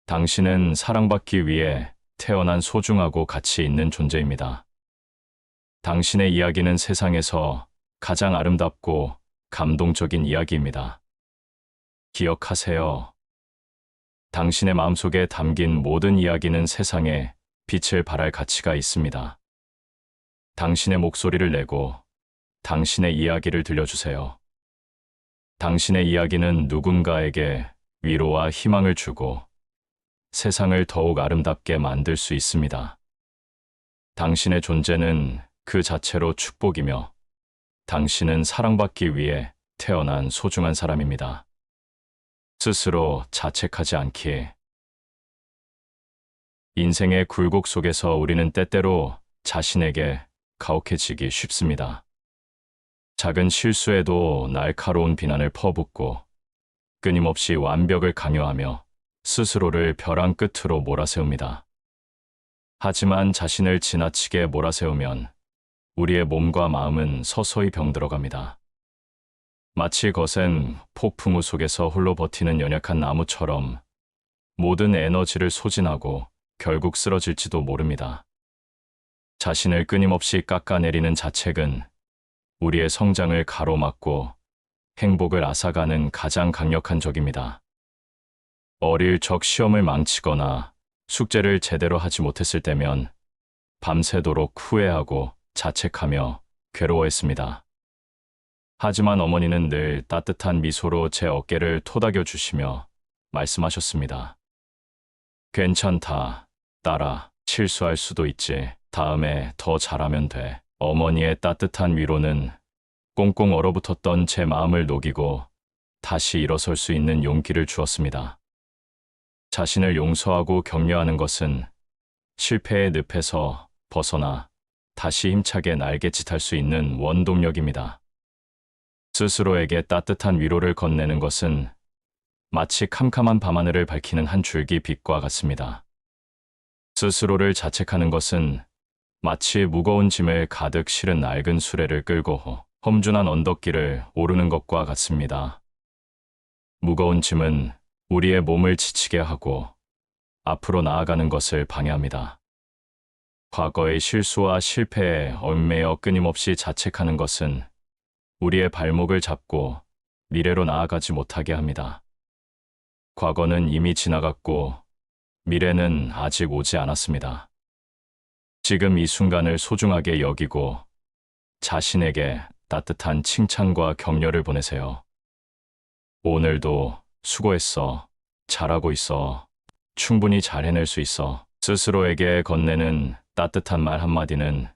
당신은 사랑받기 위해 태어난 소중하고 가치 있는 존재입니다. 당신의 이야기는 세상에서 가장 아름답고 감동적인 이야기입니다. 기억하세요. 당신의 마음속에 담긴 모든 이야기는 세상에 빛을 발할 가치가 있습니다. 당신의 목소리를 내고 당신의 이야기를 들려주세요. 당신의 이야기는 누군가에게 위로와 희망을 주고 세상을 더욱 아름답게 만들 수 있습니다. 당신의 존재는 그 자체로 축복이며 당신은 사랑받기 위해 태어난 소중한 사람입니다. 스스로 자책하지 않기에. 인생의 굴곡 속에서 우리는 때때로 자신에게 가혹해지기 쉽습니다. 작은 실수에도 날카로운 비난을 퍼붓고 끊임없이 완벽을 강요하며 스스로를 벼랑 끝으로 몰아세웁니다. 하지만 자신을 지나치게 몰아세우면 우리의 몸과 마음은 서서히 병들어갑니다. 마치 거센 폭풍우 속에서 홀로 버티는 연약한 나무처럼 모든 에너지를 소진하고 결국 쓰러질지도 모릅니다. 자신을 끊임없이 깎아내리는 자책은 우리의 성장을 가로막고 행복을 앗아가는 가장 강력한 적입니다. 어릴 적 시험을 망치거나 숙제를 제대로 하지 못했을 때면 밤새도록 후회하고 자책하며 괴로워했습니다. 하지만 어머니는 늘 따뜻한 미소로 제 어깨를 토닥여 주시며 말씀하셨습니다. 괜찮다, 딸아. 실수할 수도 있지. 다음에 더 잘하면 돼. 어머니의 따뜻한 위로는 꽁꽁 얼어붙었던 제 마음을 녹이고 다시 일어설 수 있는 용기를 주었습니다. 자신을 용서하고 격려하는 것은 실패의 늪에서 벗어나 다시 힘차게 날갯짓할 수 있는 원동력입니다. 스스로에게 따뜻한 위로를 건네는 것은 마치 캄캄한 밤하늘을 밝히는 한 줄기 빛과 같습니다. 스스로를 자책하는 것은 마치 무거운 짐을 가득 실은 낡은 수레를 끌고 험준한 언덕길을 오르는 것과 같습니다. 무거운 짐은 우리의 몸을 지치게 하고 앞으로 나아가는 것을 방해합니다. 과거의 실수와 실패에 얽매여 끊임없이 자책하는 것은 우리의 발목을 잡고 미래로 나아가지 못하게 합니다. 과거는 이미 지나갔고 미래는 아직 오지 않았습니다. 지금 이 순간을 소중하게 여기고 자신에게 따뜻한 칭찬과 격려를 보내세요. 오늘도 수고했어. 잘하고 있어. 충분히 잘 해낼 수 있어. 스스로에게 건네는 따뜻한 말 한마디는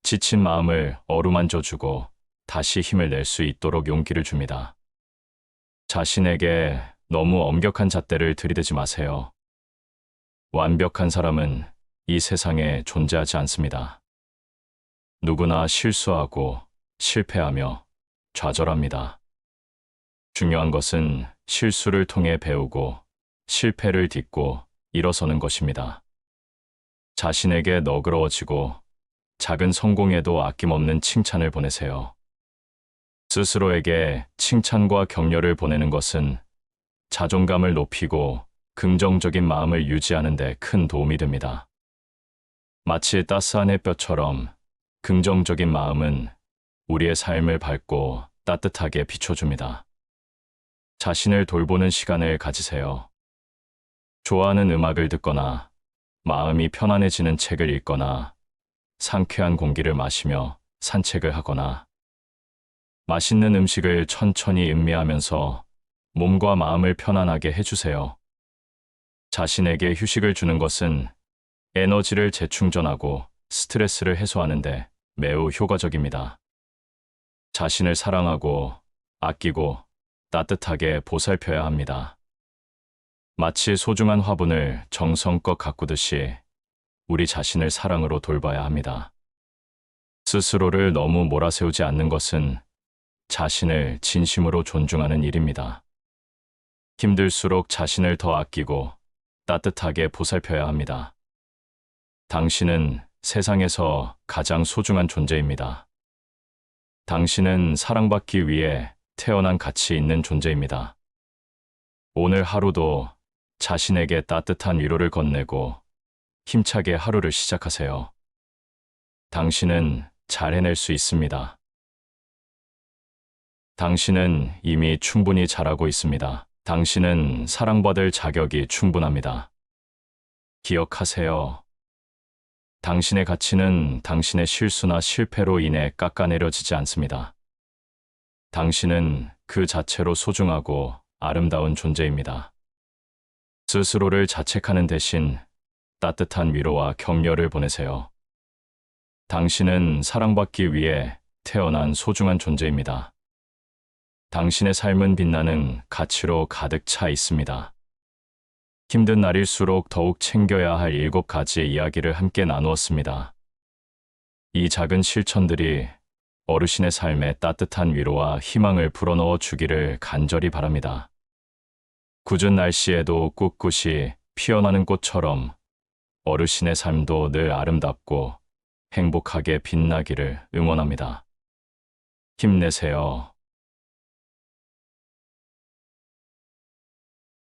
지친 마음을 어루만져주고 다시 힘을 낼 수 있도록 용기를 줍니다. 자신에게 너무 엄격한 잣대를 들이대지 마세요. 완벽한 사람은 이 세상에 존재하지 않습니다. 누구나 실수하고 실패하며 좌절합니다. 중요한 것은 실수를 통해 배우고 실패를 딛고 일어서는 것입니다. 자신에게 너그러워지고 작은 성공에도 아낌없는 칭찬을 보내세요. 스스로에게 칭찬과 격려를 보내는 것은 자존감을 높이고 긍정적인 마음을 유지하는 데 큰 도움이 됩니다. 마치 따스한 햇볕처럼 긍정적인 마음은 우리의 삶을 밝고 따뜻하게 비춰줍니다. 자신을 돌보는 시간을 가지세요. 좋아하는 음악을 듣거나 마음이 편안해지는 책을 읽거나 상쾌한 공기를 마시며 산책을 하거나 맛있는 음식을 천천히 음미하면서 몸과 마음을 편안하게 해주세요. 자신에게 휴식을 주는 것은 에너지를 재충전하고 스트레스를 해소하는데 매우 효과적입니다. 자신을 사랑하고 아끼고 따뜻하게 보살펴야 합니다. 마치 소중한 화분을 정성껏 가꾸듯이 우리 자신을 사랑으로 돌봐야 합니다. 스스로를 너무 몰아세우지 않는 것은 자신을 진심으로 존중하는 일입니다. 힘들수록 자신을 더 아끼고 따뜻하게 보살펴야 합니다. 당신은 세상에서 가장 소중한 존재입니다. 당신은 사랑받기 위해 태어난 가치 있는 존재입니다. 오늘 하루도 자신에게 따뜻한 위로를 건네고 힘차게 하루를 시작하세요. 당신은 잘 해낼 수 있습니다. 당신은 이미 충분히 잘하고 있습니다. 당신은 사랑받을 자격이 충분합니다. 기억하세요. 당신의 가치는 당신의 실수나 실패로 인해 깎아내려지지 않습니다. 당신은 그 자체로 소중하고 아름다운 존재입니다. 스스로를 자책하는 대신 따뜻한 위로와 격려를 보내세요. 당신은 사랑받기 위해 태어난 소중한 존재입니다. 당신의 삶은 빛나는 가치로 가득 차 있습니다. 힘든 날일수록 더욱 챙겨야 할 7가지의 이야기를 함께 나누었습니다. 이 작은 실천들이 어르신의 삶에 따뜻한 위로와 희망을 불어넣어 주기를 간절히 바랍니다. 궂은 날씨에도 꿋꿋이 피어나는 꽃처럼 어르신의 삶도 늘 아름답고 행복하게 빛나기를 응원합니다. 힘내세요.